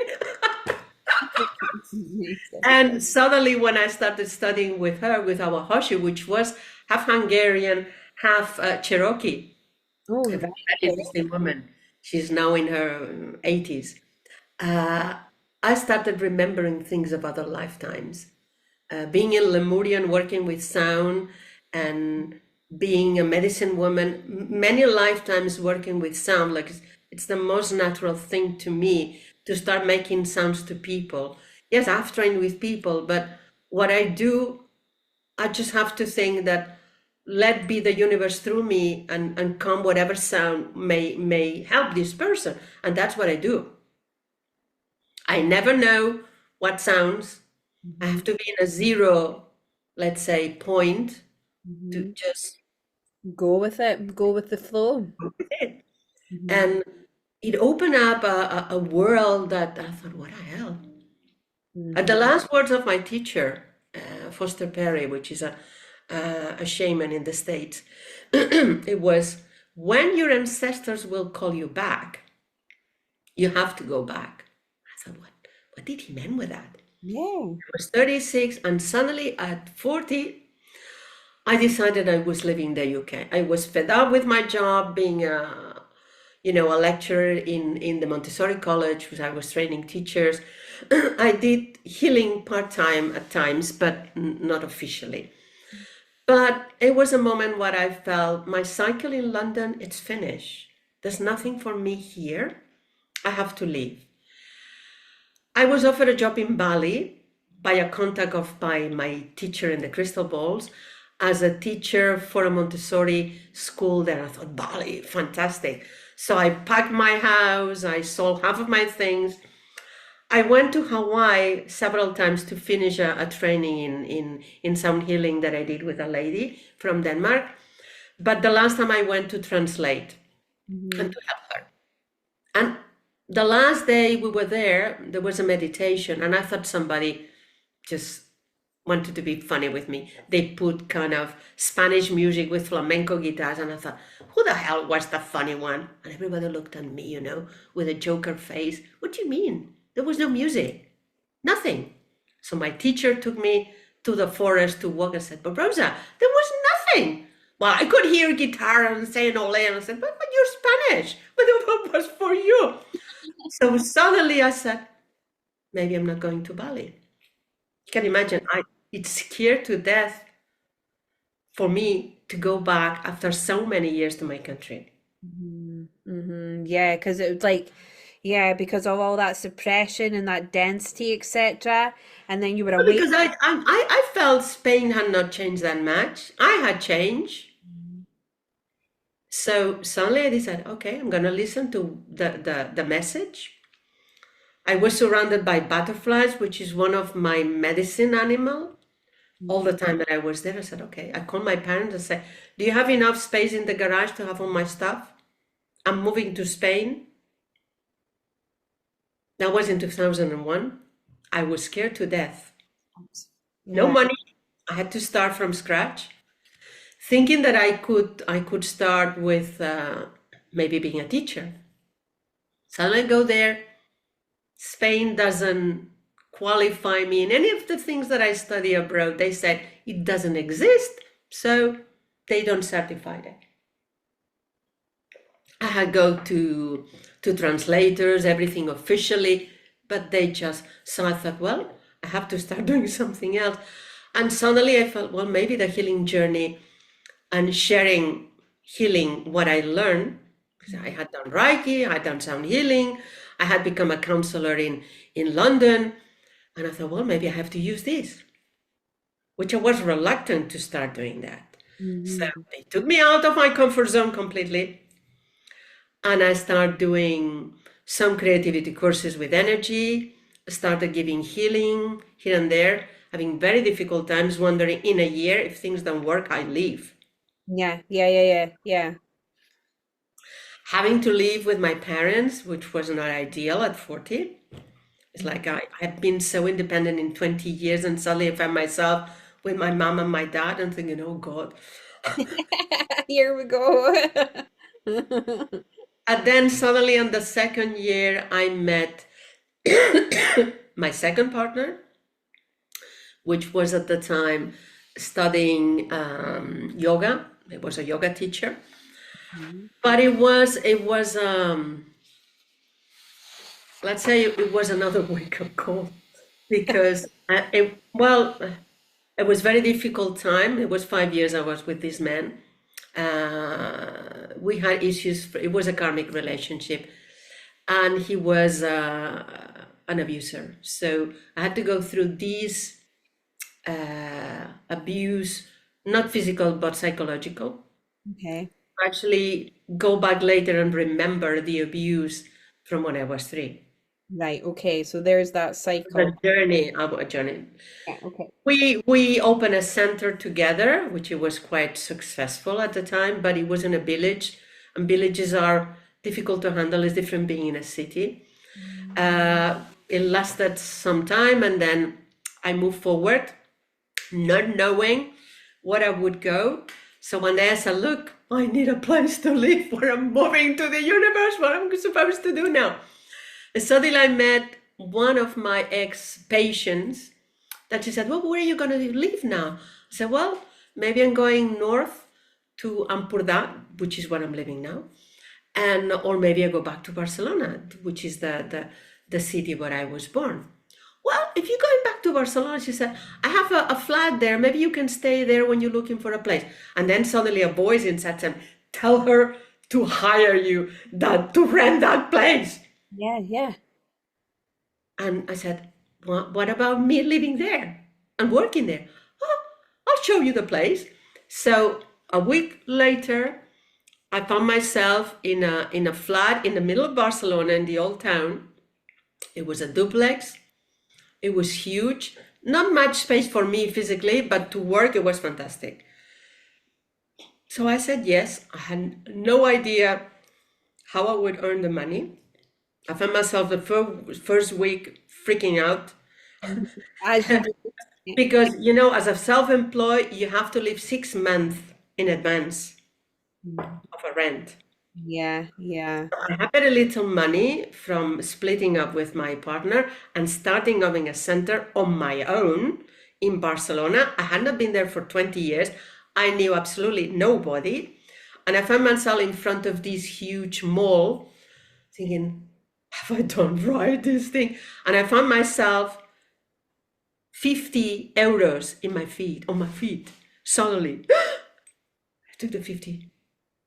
And suddenly when I started studying with her, with our Hoshi, which was half Hungarian, half Cherokee,
Oh,
a very interesting woman. She's now in her 80s. I started remembering things of other lifetimes. Being in Lemurian, working with sound, and being a medicine woman, many lifetimes working with sound, like it's the most natural thing to me to start making sounds to people. Yes, I've trained with people, but what I do, I just have to think that let be the universe through me and come whatever sound may help this person. And that's what I do. I never know what sounds. I have to be in a zero, let's say, point to just
go with it, go with the flow.
go with it. And it opened up a world that I thought, what the hell? At the last words of my teacher, Foster Perry, which is a shaman in the States, it was, when your ancestors will call you back, you have to go back. I thought, what did he mean with that?
Yeah.
I was 36, and suddenly at 40, I decided I was leaving the UK. I was fed up with my job being a lecturer in the Montessori college, which I was training teachers. I did healing part-time at times, but not officially. But it was a moment where I felt my cycle in London, it's finished. There's nothing for me here. I have to leave. I was offered a job in Bali by a contact by my teacher in the crystal balls as a teacher for a Montessori school there. I thought, Bali, fantastic. So I packed my house, I sold half of my things. I went to Hawaii several times to finish a training in sound healing that I did with a lady from Denmark. But the last time I went to translate and to help her. And the last day we were there was a meditation, and I thought somebody just wanted to be funny with me. They put kind of Spanish music with flamenco guitars, and I thought, who the hell was the funny one? And everybody looked at me, with a joker face. What do you mean? There was no music, nothing. So my teacher took me to the forest to walk and said, but Rosa, there was nothing. Well, I could hear guitar and saying ole, and I said, but you're Spanish. But it was for you. So suddenly I said, maybe I'm not going to Bali. You can imagine, it's scared to death for me to go back after so many years to my country.
Yeah, because it was like, yeah, because of all that suppression and that density, etc. And then you were away.
Because I felt Spain had not changed that much. I had changed. So suddenly I decided, okay, I'm going to listen to the message. I was surrounded by butterflies, which is one of my medicine animal. All the time that I was there, I said, okay. I called my parents and said, do you have enough space in the garage to have all my stuff? I'm moving to Spain. That was in 2001. I was scared to death. No
Yeah.
money. I had to start from scratch, thinking that I could start with maybe being a teacher. So I go there. Spain doesn't qualify me in any of the things that I study abroad. They said it doesn't exist, so they don't certify it. I had go to translators, everything officially, but they just, so I thought, well, I have to start doing something else. And suddenly I felt, well, maybe the healing journey and sharing healing what I learned, because I had done Reiki, I had done sound healing, I had become a counselor in London, and I thought, well, maybe I have to use this, which I was reluctant to start doing that. So
Mhm.
they took me out of my comfort zone completely, and I started doing some creativity courses with energy, started giving healing here and there, having very difficult times, wondering in a year, if things don't work, I leave.
Yeah, yeah, yeah, yeah, yeah.
Having to live with my parents, which was not ideal at 40. It's like I've been so independent in 20 years, and suddenly I find myself with my mom and my dad and thinking, oh God.
Here we go.
And then suddenly on the second year, I met my second partner, which was at the time studying yoga. He was a yoga teacher,
Mhm.
but it was let's say it was another wake-up call because it was very difficult time. It was 5 years I was with this man. We had issues. It was a karmic relationship, and he was an abuser. So I had to go through these abuse, not physical but psychological.
Okay.
Actually, go back later and remember the abuse from when I was 3.
Right. Okay. So there's that
The
cycle.
journey, our journey.
Yeah. Okay.
We opened a center together, which it was quite successful at the time, but it was in a village, and villages are difficult to handle. It's different being in a city. It lasted some time, and then I moved forward, not knowing where I would go. So one day I said, "Look, I need a place to live. Where I'm moving to the universe. What am I supposed to do now?" And suddenly I met one of my ex-patients that she said, well, where are you going to live now? I said, well, maybe I'm going north to Ampurdá, which is where I'm living now. And or maybe I go back to Barcelona, which is the city where I was born. Well, if you're going back to Barcelona, she said, I have a flat there. Maybe you can stay there when you're looking for a place. And then suddenly a voice inside said, tell her to hire you, that to rent that place.
Yeah. Yeah.
And I said, what about me living there and working there? Oh, I'll show you the place. So a week later, I found myself in a flat in the middle of Barcelona in the old town. It was a duplex. It was huge. Not much space for me physically, but to work, it was fantastic. So I said yes. I had no idea how I would earn the money. I found myself the first week freaking out.
Mhm. As you do. Yeah.
Because, as a self-employed, you have to live 6 months in advance
Mhm.
of a rent.
Yeah. Yeah.
I had very little money from splitting up with my partner and starting having a center on my own in Barcelona. I had not been there for 20 years. I knew absolutely nobody. And I found myself in front of this huge mall thinking, have I done right this thing? And I found myself 50 euros on my feet. Suddenly, I took the 50.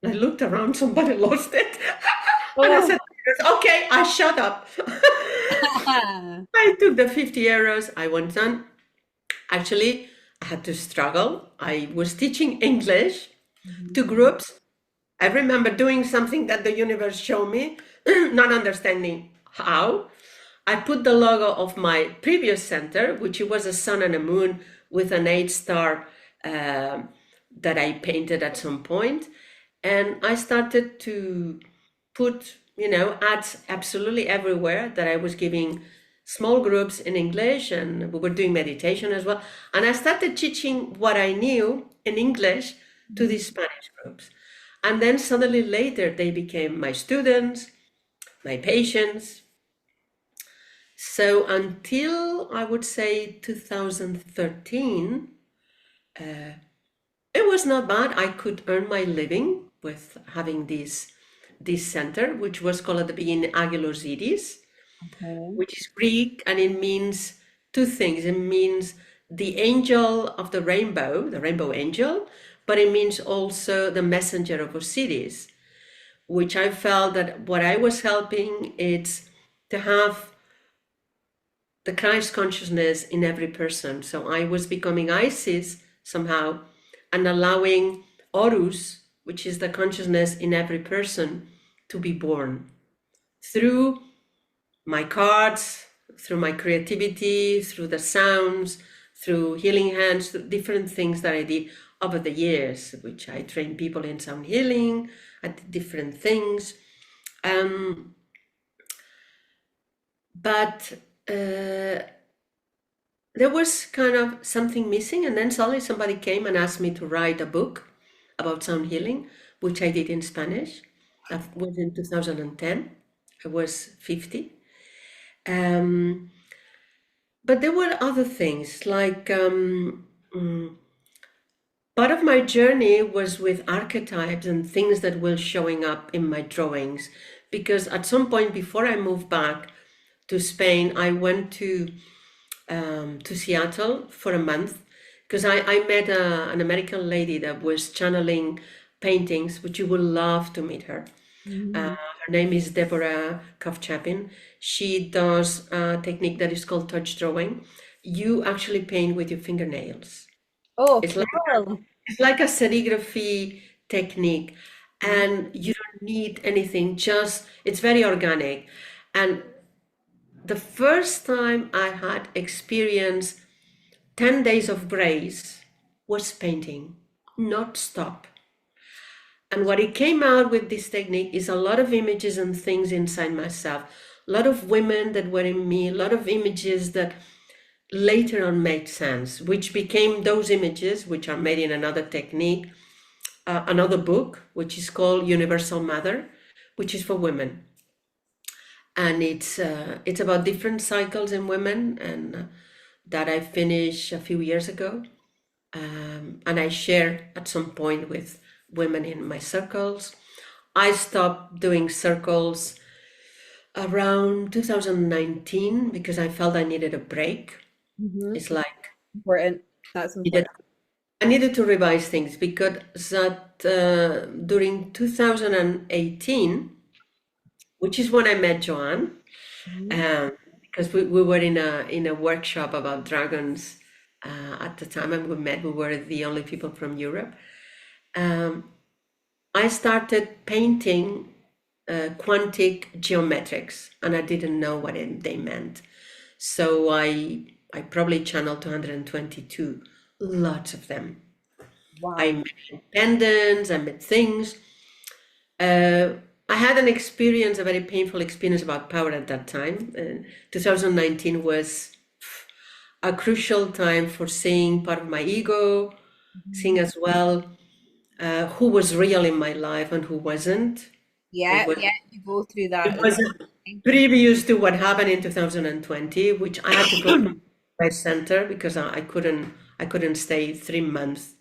And I looked around, somebody lost it. And I
Oh.
said, okay, I shut up. I took the 50 euros. I went on. Actually, I had to struggle. I was teaching English
Mhm.
to groups. I remember doing something that the universe showed me, not understanding how. I put the logo of my previous center, which it was a sun and a moon with an 8-star that I painted at some point, and I started to put ads absolutely everywhere that I was giving small groups in English, and we were doing meditation as well. And I started teaching what I knew in English to
Mhm.
these Spanish groups. And then suddenly later they became my students, my patients. So until I would say 2013, it was not bad. I could earn my living with having this center, which was called at the beginning Agilos Iris,
Okay.
which is Greek, and it means two things. It means the angel of the rainbow angel, but it means also the messenger of Osiris, which I felt that what I was helping is to have the Christ consciousness in every person. So I was becoming Isis somehow and allowing Horus, which is the consciousness in every person, to be born through my cards, through my creativity, through the sounds, through healing hands, through different things that I did over the years, which I trained people in sound healing, I did different things. Um, but there was kind of something missing, and then suddenly somebody came and asked me to write a book about sound healing, which I did in Spanish. That was in 2010. I was 50. Um, but there were other things like part of my journey was with archetypes and things that were showing up in my drawings. Because at some point before I moved back to Spain, I went to Seattle for a month because I met an American lady that was channeling paintings, which you will love to meet her.
Mhm.
Her name is Deborah Kofchapin. She does a technique that is called touch drawing. You actually paint with your fingernails.
Oh,
It's like
cool.
it's like a serigraphy technique,
Mhm.
and you don't need anything. Just it's very organic. And the first time I had experienced 10 days of grace was painting, not stop. And what it came out with this technique is a lot of images and things inside myself, a lot of women that were in me, a lot of images that later on made sense, which became those images, which are made in another technique, another book, which is called Universal Mother, which is for women. And it's about different cycles in women, and that I finished a few years ago. And I share at some point with women in my circles. I stopped doing circles around 2019 because I felt I needed a break.
Mhm.
It's like
Important. That's
needed,
important.
I needed to revise things because that during 2018, which is when I met Joanne,
Mhm.
um, because we were in a workshop about dragons at the time, and we met. We were the only people from Europe. Um, I started painting quantic geometrics, and I didn't know what they meant. So I probably channeled 222, lots of them. I
Wow.
made pendants, I made things. Uh, I had an experience, a very painful experience about power at that time. 2019 was a crucial time for seeing part of my ego, seeing
Mhm.
as well who was real in my life and who wasn't. It
Yeah,
was
yeah, you go through
it
that as
was
well.
previous to what happened in 2020, which I had to close my center because I couldn't stay 3 months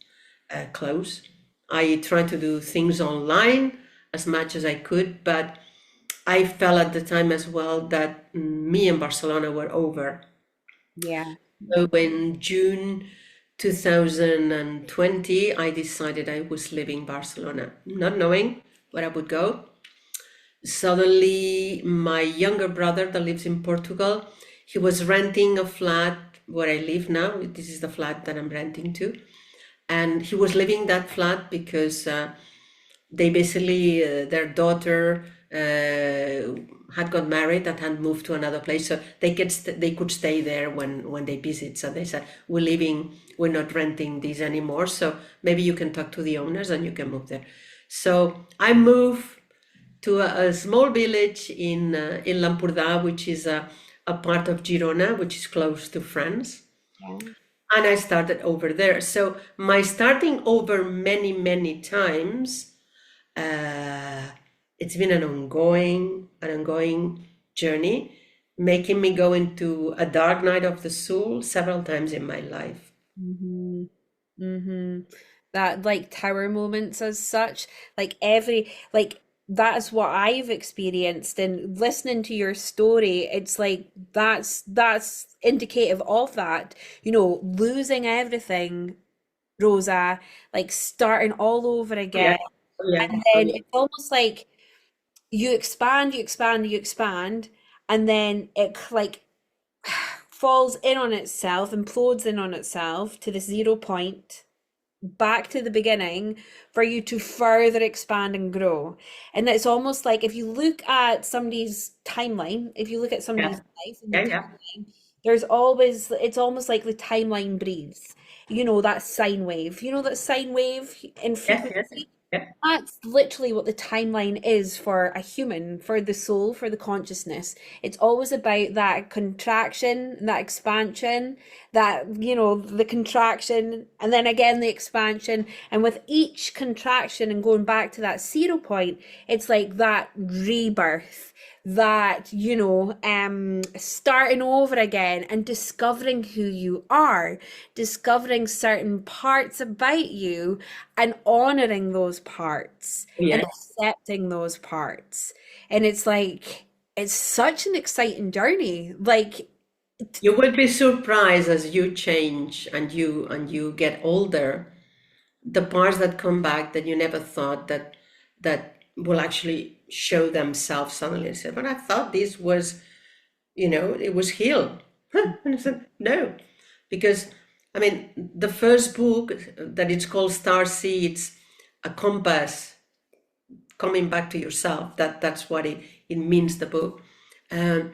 close. I tried to do things online as much as I could, but I felt at the time as well that me and Barcelona were over.
Yeah.
So in June 2020, I decided I was leaving Barcelona, not knowing where I would go. Suddenly, my younger brother that lives in Portugal, he was renting a flat where I live now. This is the flat that I'm renting to. And he was living that flat because they basically, their daughter had got married and had moved to another place. So they could stay there when they visit. So they said, we're not renting these anymore. So maybe you can talk to the owners and you can move there. So I moved to a small village in Lampurdà, which is a part of Girona, which is close to France.
Yeah.
And I started over there. So my starting over many, many times, uh, it's been an ongoing journey, making me go into a dark night of the soul several times in my life.
Mm-hmm. Mm-hmm. That like tower moments as such, like every like that is what I've experienced and listening to your story, it's like that's indicative of that, losing everything, Rosa, like starting all over
Oh yeah,
again.
oh yeah,
And
oh
then
yeah.
it's almost like you expand, you expand, you expand, and then it like falls in on itself, implodes in on itself to the 0 point, back to the beginning for you to further expand and grow. And it's almost like if you look at somebody's timeline, if you look at somebody's
Yeah,
life and the
yeah, yeah.
timeline, there's always, it's almost like the timeline breathes. That sine wave. That sine wave in
Yes, yes,
frequency?
yeah.
That's literally what the timeline is for a human, for the soul, for the consciousness. It's always about that contraction, that expansion, the contraction, and then again the expansion. And with each contraction and going back to that 0 point, it's like that rebirth, that, starting over again and discovering who you are, discovering certain parts about you and honoring those parts and
Yes.
accepting those parts. And it's like, it's such an exciting journey. Like,
You will be surprised as you change and you get older, the parts that come back that you never thought that will actually show themselves suddenly and say, but I thought this was, it was healed. Huh? And I said, no. Because I mean, the first book that it's called Star Seeds, a compass coming back to yourself. That's what it means, the book. Um,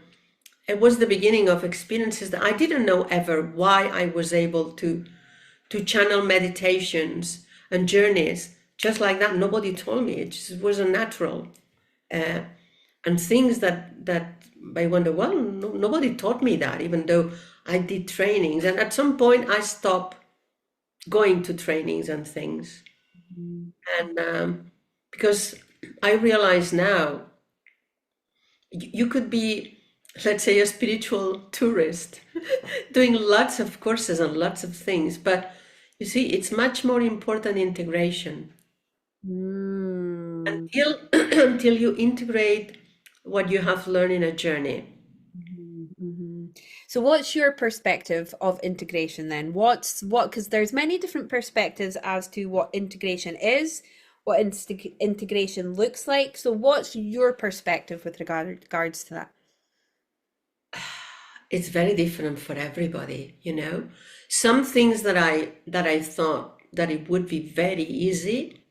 it was the beginning of experiences that I didn't know ever why I was able to channel meditations and journeys just like that. Nobody told me. It just wasn't natural. Uh, and things that I wonder, well, no, nobody taught me that, even though I did trainings. And at some point, I stopped going to trainings and things. And because I realize now, you could be, let's say, a spiritual tourist, doing lots of courses and lots of things, but you see, it's much more important integration.
mm,
Until until you integrate what you have learned in a journey.
mhm, mhm. So what's your perspective of integration then? Because there's many different perspectives as to what integration is, what integration looks like. So what's your perspective with regards to that?
It's very different for everybody, you know. Some things that I thought that it would be very easy,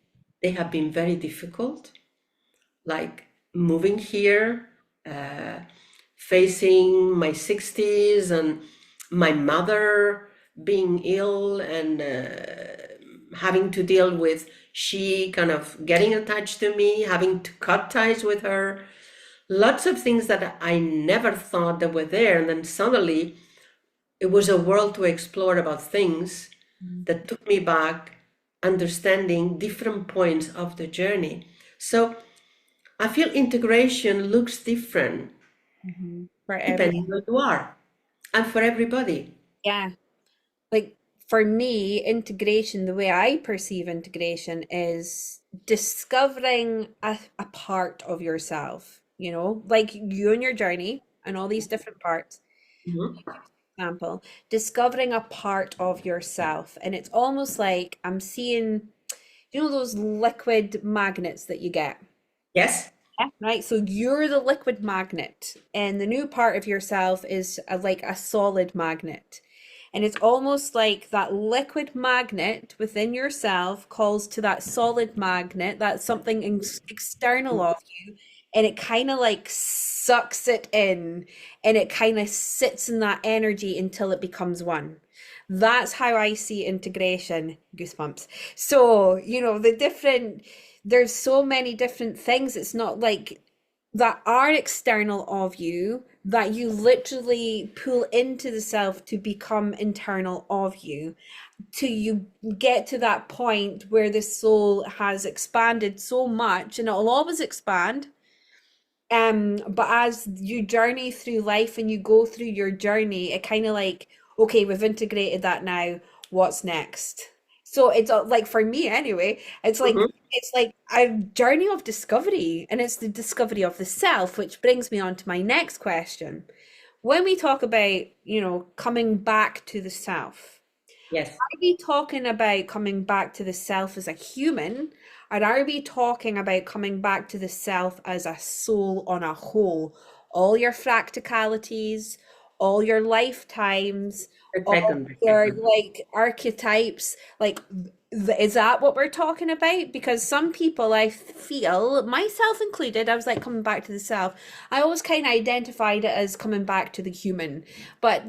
they have been very difficult, like moving here, uh, facing my 60s and my mother being ill and having to deal with she kind of getting attached to me, having to cut ties with her. Lots of things that I never thought that were there. And then suddenly it was a world to explore about things that took me back, understanding different points of the journey. So I feel integration looks different
For every
depending where you are and for everybody.
Yeah. Like for me, integration, the way I perceive integration is discovering a part of yourself, like you and your journey and all these different parts.
Mhm.
Example, discovering a part of yourself. And it's almost like I'm seeing, those liquid magnets that you get?
Yes,
Yeah. Right. So you're the liquid magnet, and the new part of yourself is like a solid magnet. And it's almost like that liquid magnet within yourself calls to that solid magnet, that's something external of you. and it kind of like sucks it in, and it kind of sits in that energy until it becomes one. That's how I see integration. Goosebumps. So, there's so many different things. It's not like that are external of you that you literally pull into the self to become internal of you, till you get to that point where the soul has expanded so much, and it'll always expand. But as you journey through life and you go through your journey, it kind of like, okay, we've integrated that now. What's next? So it's like, for me anyway,
Mhm.
it's like a journey of discovery, and it's the discovery of the self, which brings me on to my next question. When we talk about, coming back to the self,
Yes.
are we talking about coming back to the self as a human, or are we talking about coming back to the self as a soul on a whole? All your fractalities, all your lifetimes, all
The
your
second.
like archetypes, like, is that what we're talking about? Because some people, I feel, myself included, I was like, coming back to the self. I always kind of identified it as coming back to the human. But,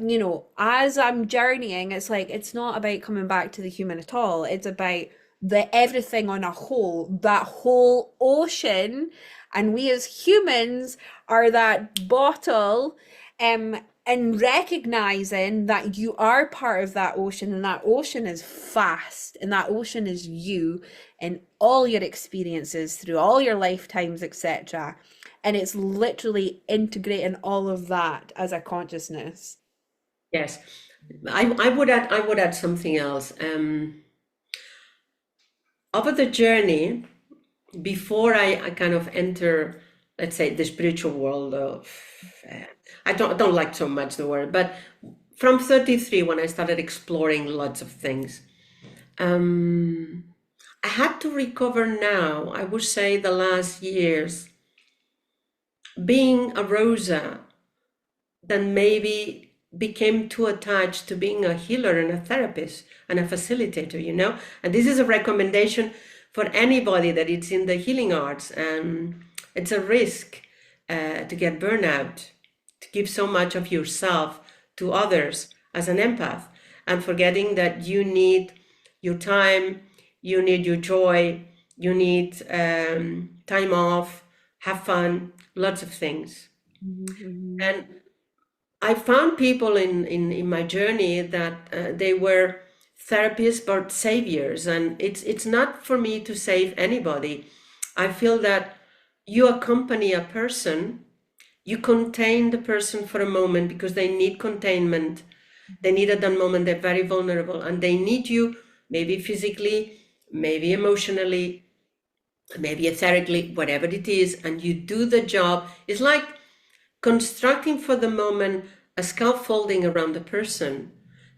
as I'm journeying, it's like, it's not about coming back to the human at all. It's about the everything on a whole, that whole ocean. And we as humans are that bottle, and recognizing that you are part of that ocean, and that ocean is vast, and that ocean is you and all your experiences through all your lifetimes, etc. And it's literally integrating all of that as a consciousness.
Yes. I would add something else. Over the journey, before I kind of enter, let's say, the spiritual world of, uh, I don't like so much the word, but from 33, when I started exploring lots of things, um, I had to recover now, I would say the last years, being a Rosa that maybe became too attached to being a healer and a therapist and a facilitator. And this is a recommendation for anybody that is in the healing arts. It's a risk to get burnout, to give so much of yourself to others as an empath, and forgetting that you need your time, you need your joy, you need time off, have fun, lots of things.
Mhm,
And I found people in my journey that they were therapists but saviors, and it's not for me to save anybody. I feel that you accompany a person, you contain the person for a moment because they need containment. They need at that moment, they're very vulnerable, and they need you, maybe physically, maybe emotionally, maybe ethically, whatever it is, and you do the job. It's like constructing for the moment a scaffolding around the person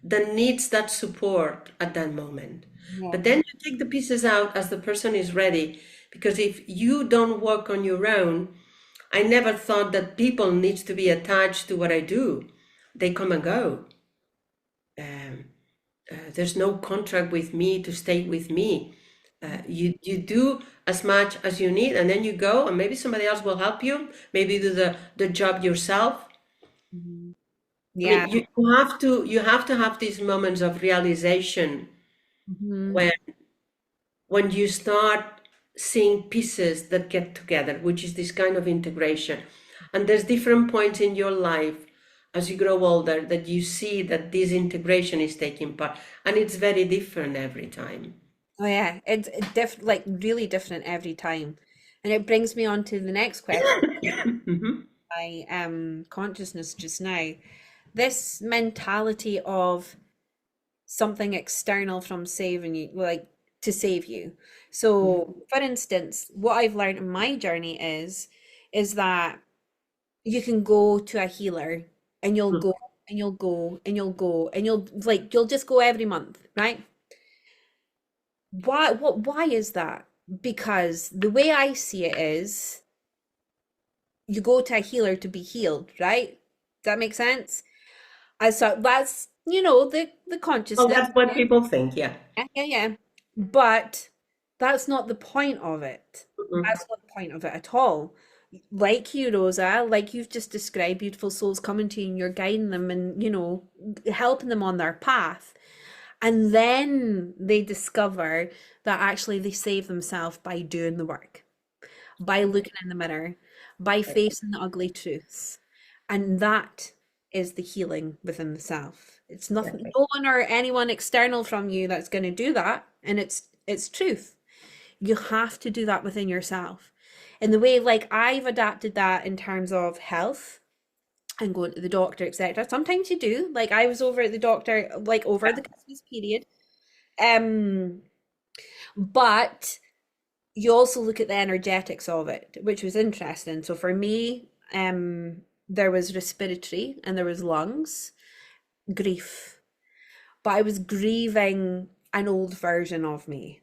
that needs that support at that moment.
yeah.
But then you take the pieces out as the person is ready, because if you don't work on your own, I never thought that people needs to be attached to what I do. They come and go. Um, there's no contract with me to stay with me. You do as much as you need, and then you go, and maybe somebody else will help you. Maybe do the job yourself.
Mhm.
I
Yeah.
mean, you have to have these moments of realization
Mhm.
when you start seeing pieces that get together, which is this kind of integration. And there's different points in your life as you grow older that you see that this integration is taking part, and it's very different every time.
Oh yeah, it's like really different every time. And it brings me on to the next question.
Mhm.
I consciousness just now. This mentality of something external from saving you, like, to save you. So, for instance, what I've learned in my journey is that you can go to a healer, and you'll
Mhm.
go and you'll go and you'll go and you'll just go every month, right? Why is that? Because the way I see it is, you go to a healer to be healed, right? Does that make sense? I so that's, the
Well,
consciousness.
that's what people think, yeah.
Yeah, yeah, yeah. But that's not the point of it.
Mhm.
That's not the point of it at all. like you, Rosa, like you've just described, beautiful souls coming to you and you're guiding them and, helping them on their path. And then they discover that actually they save themselves by doing the work, by looking in the mirror, by facing the ugly truths. And that is the healing within the self. It's nothing, no one or anyone external from you that's going to do that. And it's truth. You have to do that within yourself. And the way like I've adapted that in terms of health and going to the doctor, etc. Sometimes you do. Like I was over at the doctor like over the Christmas period. Um, but you also look at the energetics of it, which was interesting. So for me, there was respiratory and there was lungs, grief. But I was grieving an old version of me.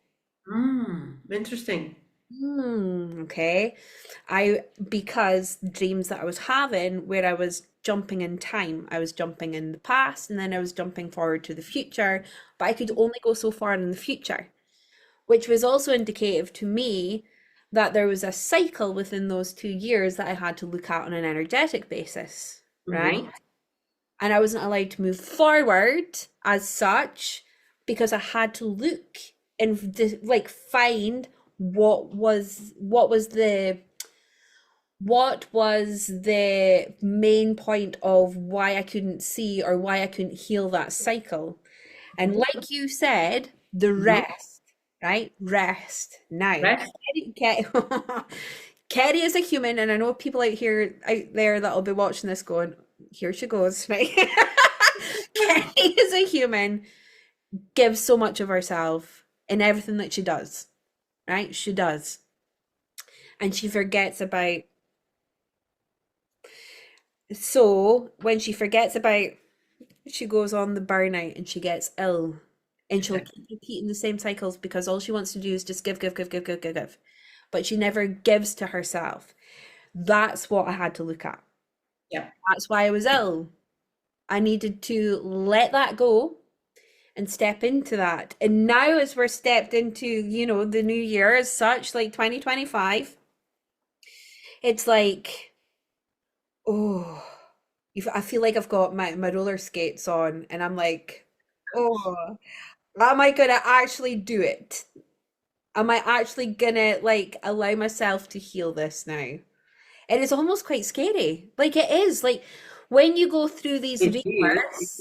Interesting.
Okay. Because dreams that I was having where I was jumping in time, I was jumping in the past and then I was jumping forward to the future, but I could only go so far in the future, which was also indicative to me that there was a cycle within those 2 years that I had to look at on an energetic basis, right?
Hmm.
And I wasn't allowed to move forward as such because I had to look and like find what was the main point of why I couldn't see or why I couldn't heal that cycle. And like you said, the
Hmm.
rest, right? Rest. Now,
Rest.
Kerry is a human, and I know people out there that'll be watching this going, here she goes, right? Kerry is a human, gives so much of herself in everything that she does, right? She does. And she forgets about, so when she forgets about, she goes on the burnout and she gets ill. And she'll
Exactly.
keep repeating the same cycles because all she wants to do is just give, give, give, give, give, give, give. But she never gives to herself. That's what I had to look at.
Yeah.
That's why I was ill. I needed to let that go and step into that. And now, as we're stepped into, the new year as such, like 2025, it's like, oh, I feel like I've got my roller skates on and I'm like, oh, am I gonna actually do it? Am I actually gonna like allow myself to heal this now? And it's almost quite scary. Like it is. Like when you go through these
It is. It
rebirths,
is.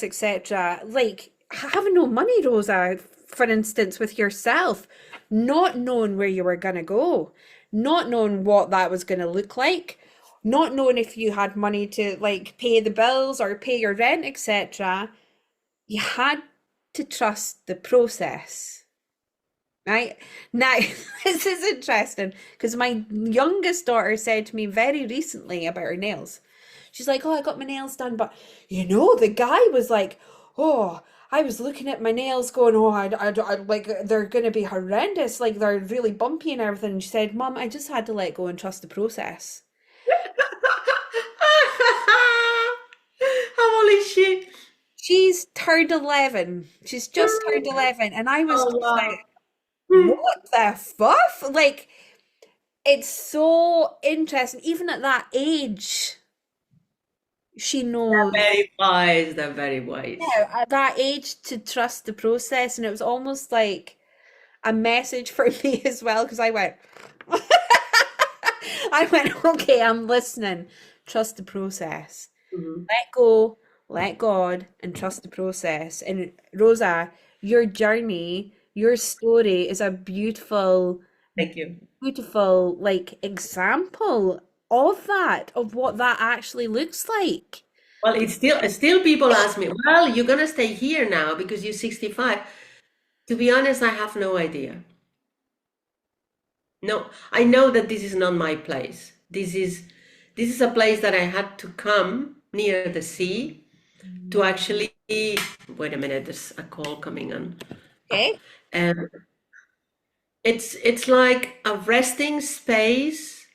etc., like having no money, Rosa, for instance, with yourself, not knowing where you were gonna go, not knowing what that was gonna look like, not knowing if you had money to like pay the bills or pay your rent, etc., you had to trust the process. Right now, this is interesting because my youngest daughter said to me very recently about her nails. She's like, "Oh, I got my nails done, but the guy was like, oh, I was looking at my nails going, oh, I like they're gonna be horrendous, like they're really bumpy and everything." And she said, "Mom, I just had to let go and trust the process."
How old is she?
She's turned 11. She's just turned 11, and I was
Oh,
just
wow.
like,
Hmm.
"What the fuck?" Like, it's so interesting. Even at that age, she
They're
knows,
very wise. They're very wise.
yeah, at that age to trust the process. And it was almost like a message for me as well, because okay, I'm listening. Trust the process.
Mhm.
Let go, let God, and trust the process. And Rosa, your journey, your story is a beautiful,
Thank you.
beautiful like example of that, of what that actually looks like.
Well, it's still people ask me, well, you're gonna stay here now because you're 65. To be honest, I have no idea. No, I know that this is not my place. This is a place that I had to come near the sea to actually wait a minute, there's a call coming on.
Okay.
Um, it's like a resting space,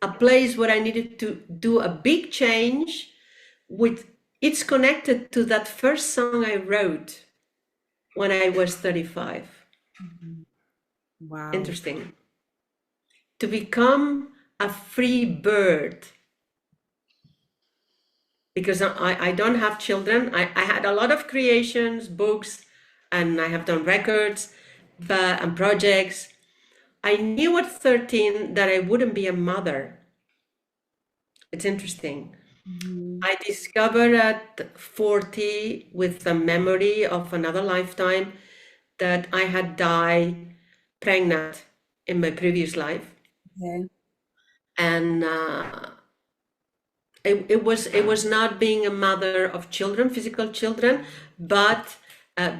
a place where I needed to do a big change with it's connected to that first song I wrote when I was 35.
Mhm. Wow.
Interesting. to become a free bird because I don't have children. I had a lot of creations, books, and I have done records and projects. I knew at 13 that I wouldn't be a mother. It's interesting.
Mhm.
I discovered at 40 with a memory of another lifetime that I had died pregnant in my previous life.
Okay.
And it was not being a mother of children, physical children, but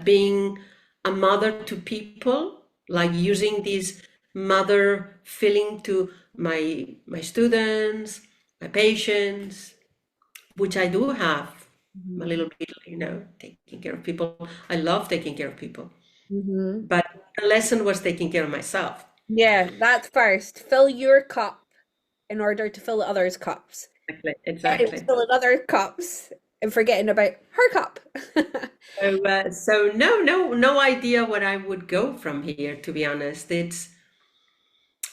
being a mother to people, like using this mother feeling to my students, my patients, which I do have a
Mhm.
little bit, taking care of people. I love taking care of people,
Mhm.
but the lesson was taking care of myself.
Yeah, that's first. Fill your cup in order to fill others' cups.
Exactly,
And
exactly.
filling other cups and forgetting about her cup.
So no idea where I would go from here, to be honest.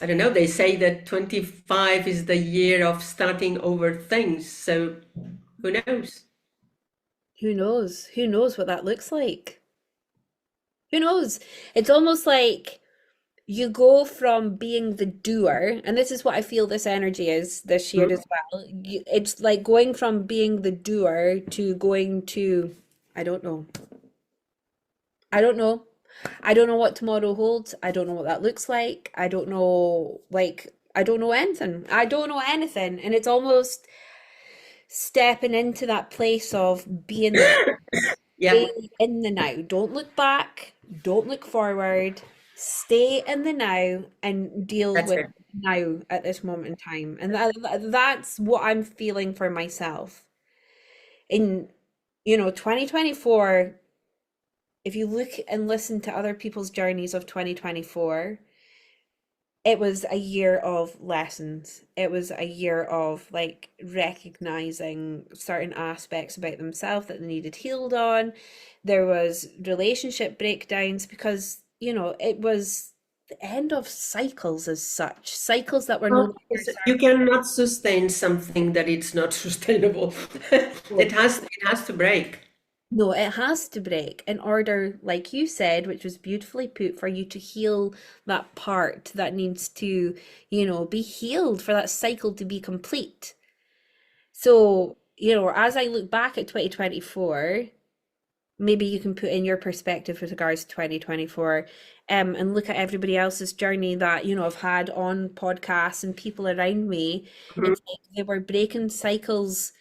I don't know, they say that 25 is the year of starting over things, so who knows?
Who knows? Who knows what that looks like? Who knows? It's almost like you go from being the doer, and this is what I feel this energy is this year
Hmm?
as well. It's like going from being the doer to going to, I don't know. I don't know. I don't know what tomorrow holds. I don't know what that looks like. I don't know, like, I don't know anything. I don't know anything. And it's almost stepping into that place of being
Yeah,
stay in the now. Don't look back. Don't look forward. Stay in the now and deal
that's
with
it.
now at this moment in time. And that's what I'm feeling for myself. In, 2024, if you look and listen to other people's journeys of 2024, it was a year of lessons. It was a year of like recognizing certain aspects about themselves that they needed healed on. There was relationship breakdowns because, it was the end of cycles as such, cycles that were no
Well,
longer
you cannot sustain something that it's not sustainable.
serving.
It has to break.
No, it has to break in order, like you said, which was beautifully put, for you to heal that part that needs to, be healed for that cycle to be complete. So, as I look back at 2024, maybe you can put in your perspective with regards to 2024, and look at everybody else's journey that, I've had on podcasts and people around me.
Mhm.
It's like they were breaking cycles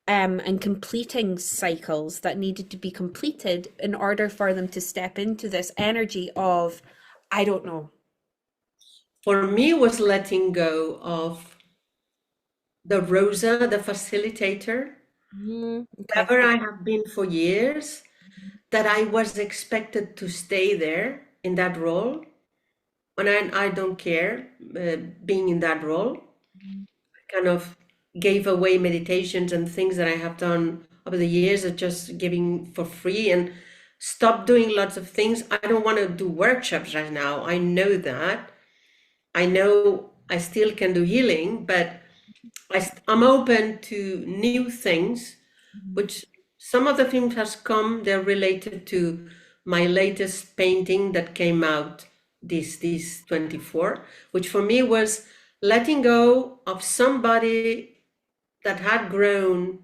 and completing cycles that needed to be completed in order for them to step into this energy of, I don't know.
For me, it was letting go of the Rosa, the facilitator,
Okay.
wherever I have been for years, that I was expected to stay there in that role. And I don't care being in that role. Kind of gave away meditations and things that I have done over the years of just giving for free and stopped doing lots of things. I don't want to do workshops right now. I know that. I know I still can do healing, but I'm open to new things, which some of the things has come, they're related to my latest painting that came out this 24, which for me was letting go of somebody that had grown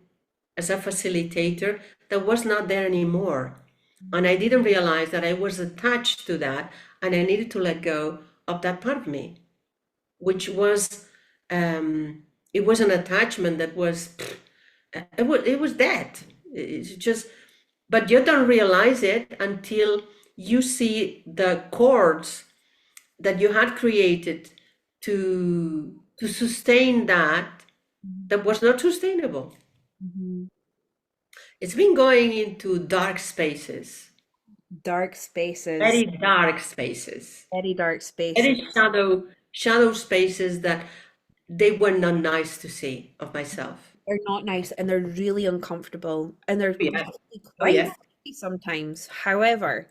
as a facilitator that was not there anymore. And I didn't realize that I was attached to that and I needed to let go of that part of me, which was it was an attachment that was it was dead. It's just, but you don't realize it until you see the cords that you had created to sustain that was not sustainable.
Mhm.
It's been going into dark spaces,
Dark spaces,
very dark spaces,
very dark spaces.
very shadow spaces that they were not nice to see of myself.
They're not nice and they're really uncomfortable and they're
Oh yeah.
really
Oh
quite
yeah.
scary sometimes. However,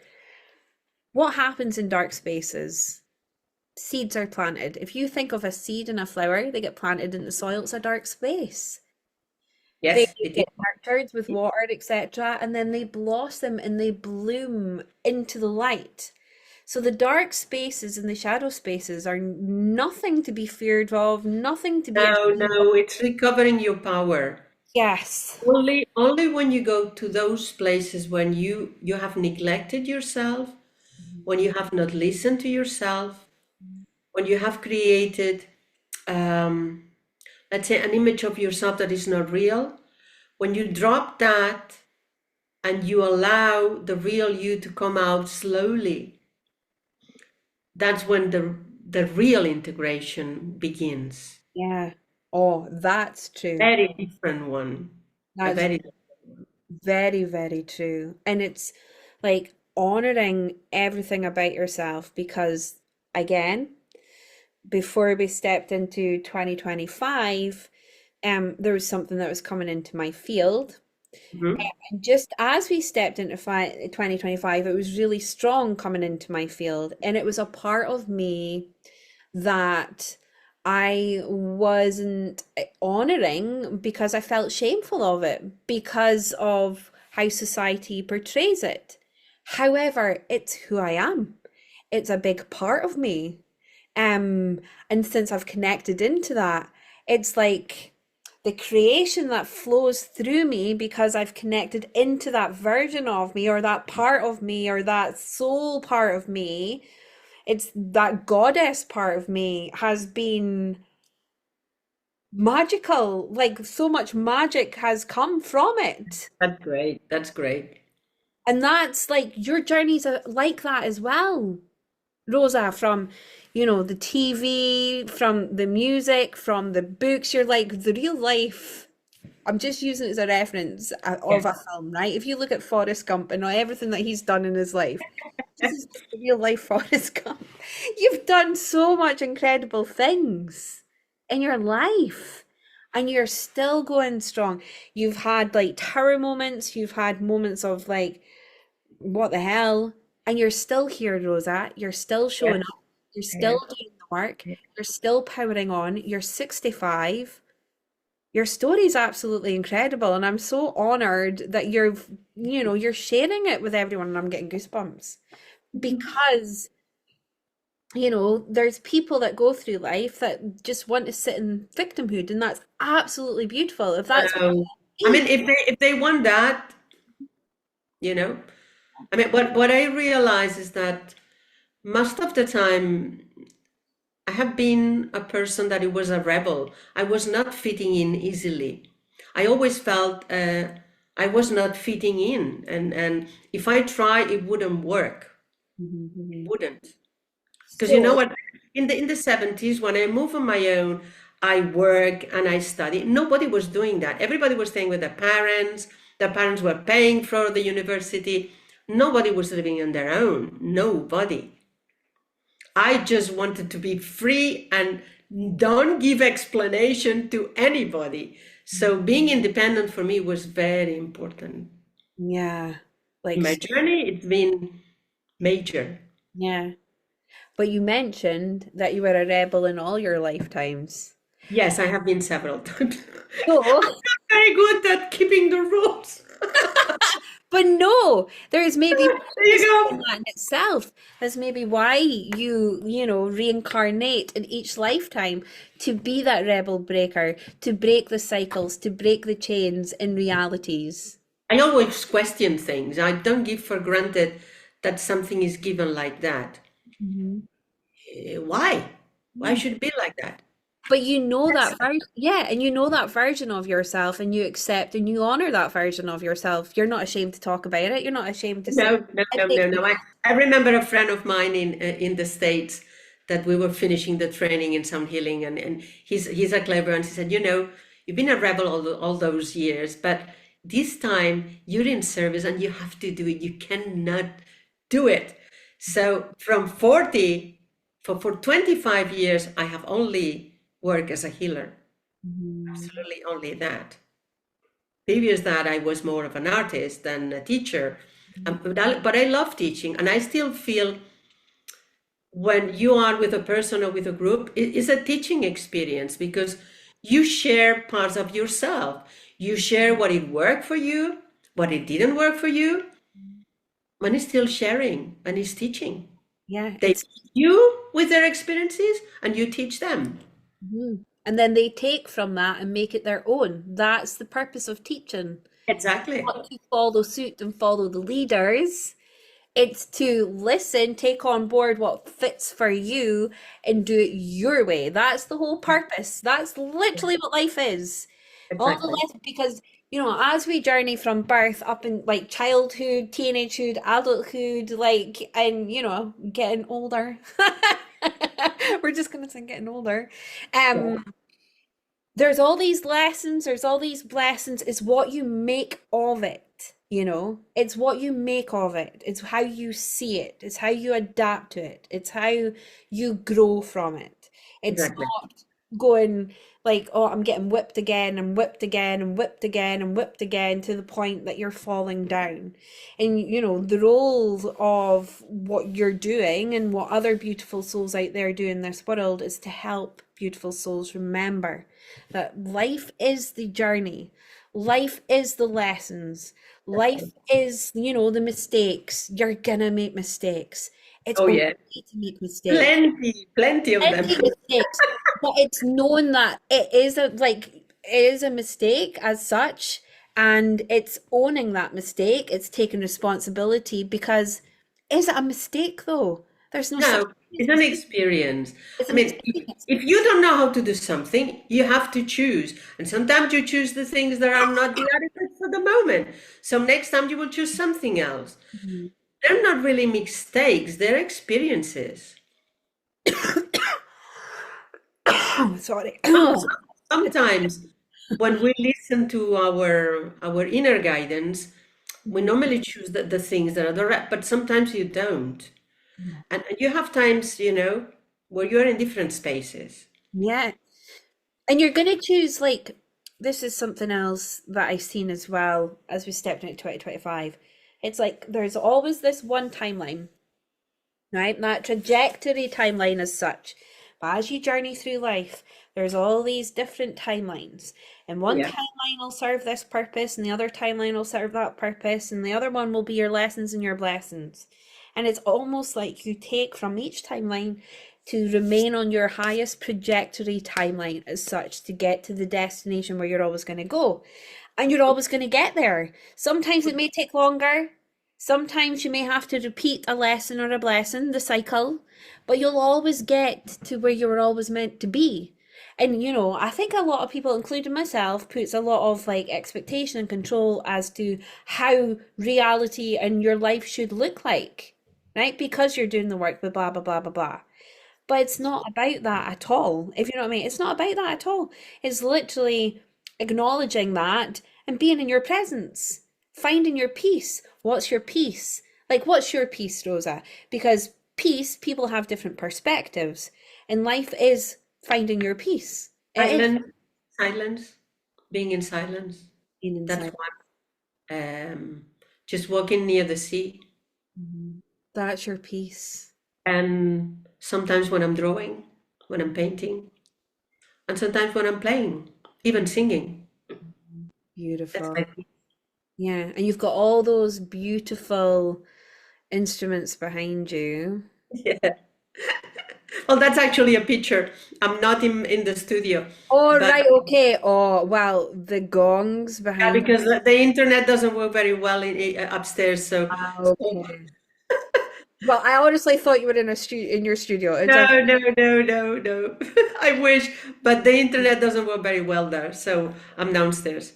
what happens in dark spaces? seeds are planted. If you think of a seed and a flower, they get planted in the soil. It's a dark space. They
Yes, it
get nurtured with
is.
water, etc., and then they blossom and they bloom into the light. So the dark spaces and the shadow spaces are nothing to be feared of, nothing to be
No,
ashamed of.
no, it's recovering your power.
Yes.
Only when you go to those places when you have neglected yourself, when you have not listened to yourself, when you have created, um, let's say, an image of yourself that is not real, when you drop that and you allow the real you to come out slowly, that's when the real integration begins.
Yeah. Oh, that's true.
Very different one. A
That's
very
very, very true. And it's like honoring everything about yourself because, again, before we stepped into 2025, there was something that was coming into my field.
Mhm.
And just as we stepped into 2025, it was really strong coming into my field. And it was a part of me that I wasn't honoring because I felt shameful of it because of how society portrays it. However, it's who I am. It's a big part of me. Um, and since I've connected into that, it's like the creation that flows through me because I've connected into that version of me or that part of me or that soul part of me. It's that goddess part of me has been magical. Like so much magic has come from it.
That's great. That's great.
And that's like your journeys are like that as well, Rosa, from the TV, from the music, from the books. You're like the real life. I'm just using it as a reference
Yeah.
of a film, right? If you look at Forrest Gump and everything that he's done in his life, this is just the real life Forrest Gump. You've done so much incredible things in your life, and you're still going strong. You've had like tower moments, you've had moments of like, what the hell? And you're still here, Rosa. You're still showing
Yes.
up. You're still
Yes.
doing the work. You're still powering on. You're 65. Your story is absolutely incredible, and I'm so honored that you're sharing it with everyone, and I'm getting goosebumps because there's people that go through life that just want to sit in victimhood, and that's absolutely beautiful. If that's what
I
you
mean, if they want that, you know, I mean, what I realize is that most of the time I have been a person that it was a rebel. I was not fitting in easily. I always felt I was not fitting in, and if I try, it wouldn't work. It
need.
wouldn't. Because you know
So,
what? In the 70s, when I moved on my own, I work and I study. Nobody was doing that. Everybody was staying with their parents. Their parents were paying for the university. Nobody was living on their own. Nobody. I just wanted to be free and don't give explanation to anybody. So being independent for me was very important.
yeah,
In
like,
my journey, it's been major.
yeah. But you mentioned that you were a rebel in all your lifetimes.
Yes, I have been several times.
So,
I'm not very good at keeping the rules.
but no, there is maybe
There you
purpose in
go.
that in itself. That's maybe why you reincarnate in each lifetime to be that rebel breaker, to break the cycles, to break the chains in realities.
I always question things. I don't give for granted that something is given like that.
Mhm.
Why? Why
Yeah.
should it be like that?
But you know that version, yeah, and you know that version of yourself, and you accept and you honor that version of yourself. You're not ashamed to talk about it. You're not ashamed to say
No, no,
and
no,
take.
no, no. I remember a friend of mine in the States that we were finishing the training in sound healing, and he's a clever, and he said, you've been a rebel all those years, but this time you're in service and you have to do it. You cannot do it. So from 40 for 25 years, I have only worked as a healer.
Mhm.
Absolutely only that. Previous that, I was more of an artist than a teacher. But I love teaching, and I still feel when you are with a person or with a group, it is a teaching experience because you share parts of yourself. You share what it worked for you, what it didn't work for you, and it's still sharing and it's teaching.
Yeah,
They
it's
teach you with their experiences and you teach them.
mhm. And then they take from that and make it their own. That's the purpose of teaching.
Exactly.
Not to follow suit and follow the leaders. It's to listen, take on board what fits for you and do it your way. That's the whole purpose. That's literally what life is. All the
Exactly.
less because, as we journey from birth up in like childhood, teenagehood, adulthood, like, and, getting older. We're just gonna say getting older.
Yeah.
Um, there's all these blessings. It's what you make of it. It's what you make of it. It's how you see it. It's how you adapt to it. It's how you grow from it. It's
Exactly.
not going like, oh, I'm getting whipped again and whipped again and whipped again and whipped again to the point that you're falling down. And the roles of what you're doing and what other beautiful souls out there do in this world is to help beautiful souls remember that life is the journey, life is the lessons, life is, the mistakes. You're gonna make mistakes. It's
Oh, yeah.
okay to make mistakes,
Plenty, plenty of them.
plenty of mistakes, but it's known that it is a mistake as such, and it's owning that mistake. It's taking responsibility because is it a mistake though? There's no such
No,
thing as
it's
a
an
mistake.
experience.
It's
I
an
mean,
experience.
if you don't know how to do something, you have to choose. And sometimes you choose the things that are not the adequate for the moment. So next time you will choose something else.
Mhm.
They're not really mistakes, they're experiences.
Sorry.
Sometimes when we listen to our inner guidance, we normally choose the things that are the right, but sometimes you don't. And you have times, where you're in different spaces.
Yeah. And you're going to choose, like, this is something else that I've seen as well as we stepped into 2025. It's like there's always this one timeline, right? That trajectory timeline as such. But as you journey through life, there's all these different timelines. And
Oh,
one
yeah.
timeline will serve this purpose, and the other timeline will serve that purpose, and the other one will be your lessons and your blessings. And it's almost like you take from each timeline to remain on your highest trajectory timeline as such to get to the destination where you're always going to go. And you're always going to get there. Sometimes it may take longer. Sometimes you may have to repeat a lesson or a blessing, the cycle, but you'll always get to where you were always meant to be. And I think a lot of people, including myself, puts a lot of like expectation and control as to how reality and your life should look like, right? Because you're doing the work, blah blah blah blah blah. But it's not about that at all. If you know what I mean, it's not about that at all. It's literally acknowledging that and being in your presence, finding your peace. What's your peace? Like, what's your peace, Rosa? Because peace, people have different perspectives, and life is finding your peace. It is
Silence, silence, being in silence.
being
That's
inside.
one. Just walking near the sea.
Mhm. That's your peace.
And sometimes when I'm drawing, when I'm painting, and sometimes when I'm playing, even singing. That's
Beautiful.
my
Yeah, and you've got all those beautiful instruments behind you.
peace. Yeah. Well, that's actually a picture. I'm not in the studio,
Oh,
but
right, okay. Oh, well, the gongs
yeah,
behind
because
you.
the internet doesn't work very well upstairs. So,
Ah,
so
okay. Well, I honestly thought you were in your studio. It
no,
does.
no, no, no, no. I wish, but the internet doesn't work very well there. So I'm downstairs.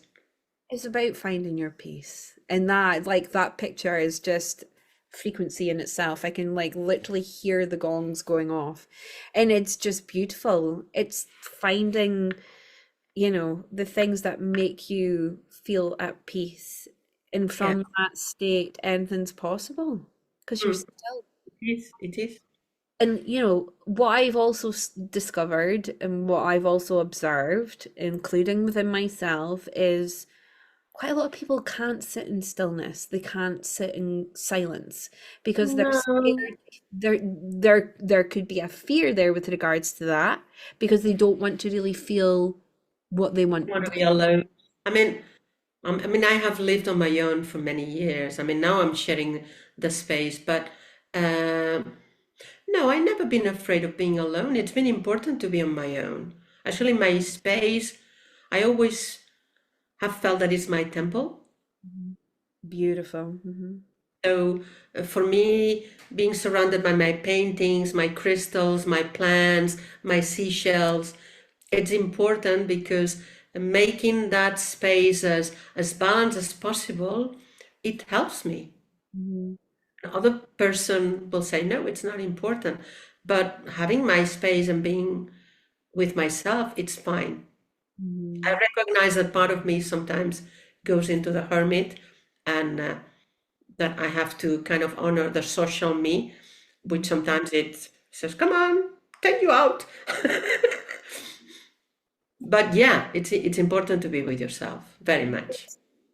It's about finding your peace. And that, like, that picture is just frequency in itself. I can, like, literally hear the gongs going off. And it's just beautiful. It's finding, the things that make you feel at peace. And
Yeah,
from that state, anything's possible because you're
mm,
still.
it is. It is.
And what I've also discovered and what I've also observed, including within myself, is quite a lot of people can't sit in stillness. They can't sit in silence because they're
No,
scared. There could be a fear there with regards to that because they don't want to really feel what they
I
want.
want to be alone. I mean, I mean, I have lived on my own for many years. I mean, now I'm sharing the space, but um, no, I never been afraid of being alone. It's been important to be on my own. Actually, my space, I always have felt that it's my temple.
Mhm. Beautiful.
So for me, being surrounded by my paintings, my crystals, my plants, my seashells, it's important because making that space as balanced as possible, it helps me.
Mhm.
Other person will say, no, it's not important. But having my space and being with myself, it's fine. I
Mhm.
recognize that part of me sometimes goes into the hermit and that I have to kind of honor the social me, which sometimes it says, come on, take you out. But yeah, it's important to be with yourself very much.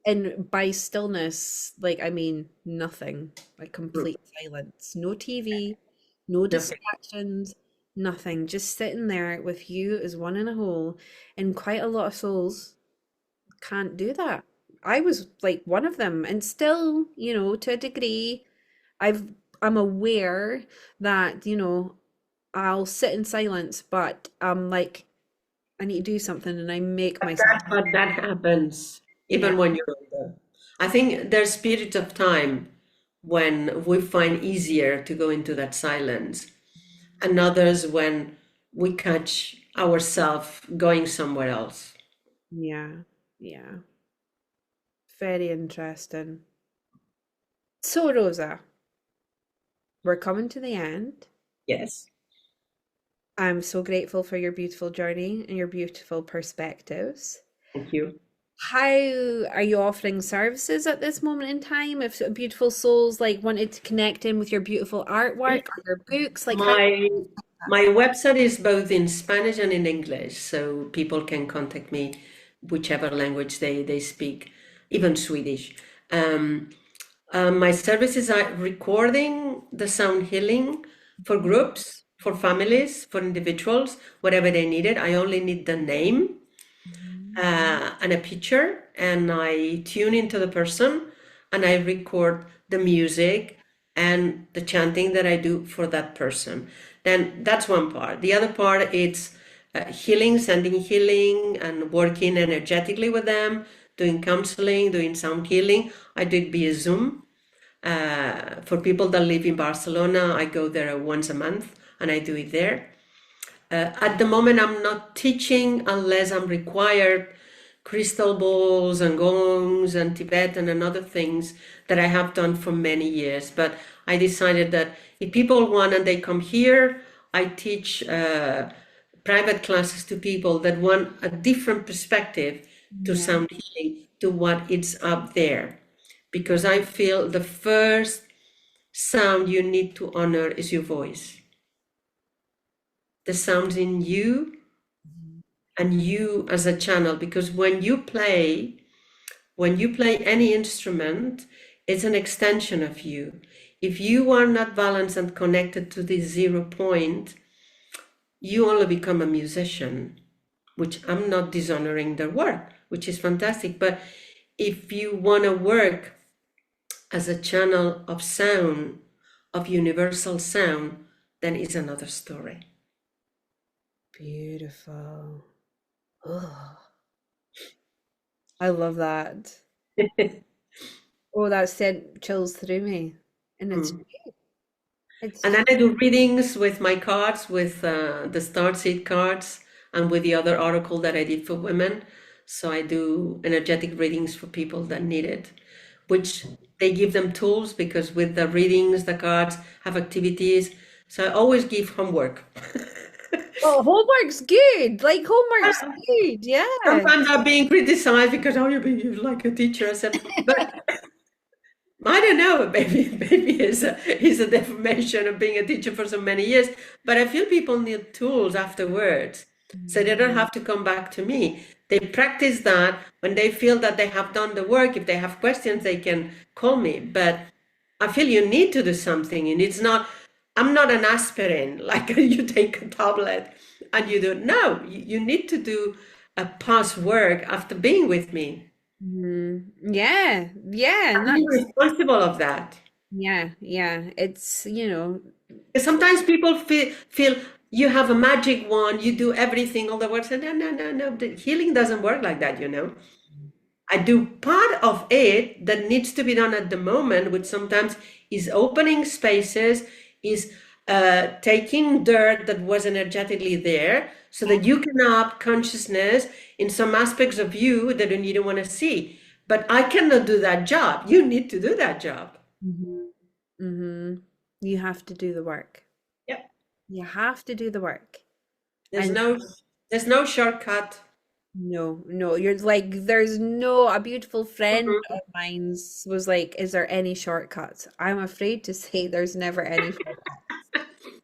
And by stillness, like I mean nothing, like
Mm,
complete silence. No TV, no
nothing.
distractions, nothing. Just sitting there with you as one in a whole. And quite a lot of souls can't do that. I was like one of them, and still, to a degree, I'm aware that, I'll sit in silence, but I'm like, I need to do something, and I make myself.
But that happens
Yeah.
even when you're older. I think there's periods of time when we find easier to go into that silence, and others when we catch ourselves going somewhere else.
Yeah. Yeah. Very interesting. So, Rosa, we're coming to the end.
Yes.
I'm so grateful for your beautiful journey and your beautiful perspectives.
Thank you.
How are you offering services at this moment in time? If beautiful souls like wanted to connect in with your beautiful artwork or your books, like how?
My my website is both in Spanish and in English, so people can contact me whichever language they speak, even Swedish. Um, my services are recording the sound healing for groups, for families, for individuals, whatever they needed. I only need the name and a picture, and I tune into the person and I record the music and the chanting that I do for that person. Then that's one part. The other part it's healing, sending healing, and working energetically with them, doing counseling, doing sound healing. I do it via Zoom. For people that live in Barcelona, I go there once a month and I do it there. At the moment, I'm not teaching unless I'm required crystal balls and gongs and Tibetan and other things that I have done for many years. But I decided that if people want and they come here, I teach private classes to people that want a different perspective to
Yeah.
sound healing, to what is up there. Because I feel the first sound you need to honor is your voice. The sounds in you and you as a channel, because when you play any instrument, it's an extension of you. If you are not balanced and connected to this 0 point, you only become a musician, which I'm not dishonoring their work, which is fantastic. But if you want to work as a channel of sound, of universal sound, then it's another story.
Beautiful. Oh, I love that. Oh, that sent chills through me. And
Mm.
it's
And then I do readings with my cards, with the Starseed cards, and with the other oracle that I did for women. So I do energetic readings for people that need it, which they give them tools because with the readings, the cards have activities. So I always give homework.
oh, homework's good. Like homework's good. Yeah.
Sometimes I'm being criticized because, oh, you're like a teacher. I said, but I don't know, maybe it's a deformation of being a teacher for so many years, but I feel people need tools afterwards. So they don't have to come back to me. They practice that when they feel that they have done the work. If they have questions, they can call me. But I feel you need to do something, and it's not, I'm not an aspirin, like you take a tablet and you do. No, you need to do a past work after being with me.
Yeah, yeah, and
I'm
that's
responsible of that.
yeah, yeah. It's,
Because sometimes people feel you have a magic wand, you do everything, all the work. Say, no, no, no, no. The healing doesn't work like that, you know. I do part of it that needs to be done at the moment, which sometimes is opening spaces, is taking dirt that was energetically there so that you can up consciousness in some aspects of you that you don't want to see. But I cannot do that job. You need to do that job.
hmm hmm You have to do the work.
Yep.
You have to do the work.
There's
And
no there's no shortcut.
no, no, you're like, there's no, a beautiful friend
Mhm.
of mine's was like, is there any shortcuts? I'm afraid to say there's never any shortcut.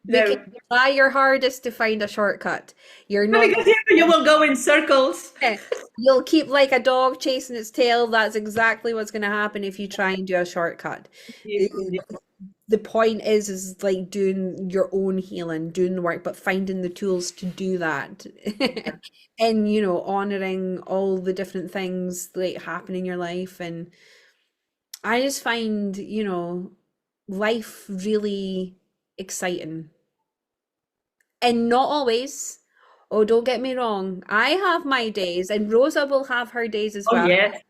Because
No.
you try your hardest to find a shortcut. You're
No,
not
because you will go in circles.
gonna, you'll keep like a dog chasing its tail. That's exactly what's gonna happen if you try and do a shortcut.
Indeed, indeed.
The point is like doing your own healing, doing the work, but finding the tools to do that. And honoring all the different things like happen in your life. And I just find life really exciting, and not always. Oh, don't get me wrong, I have my days, and Rosa will have her days as
Oh,
well,
yes.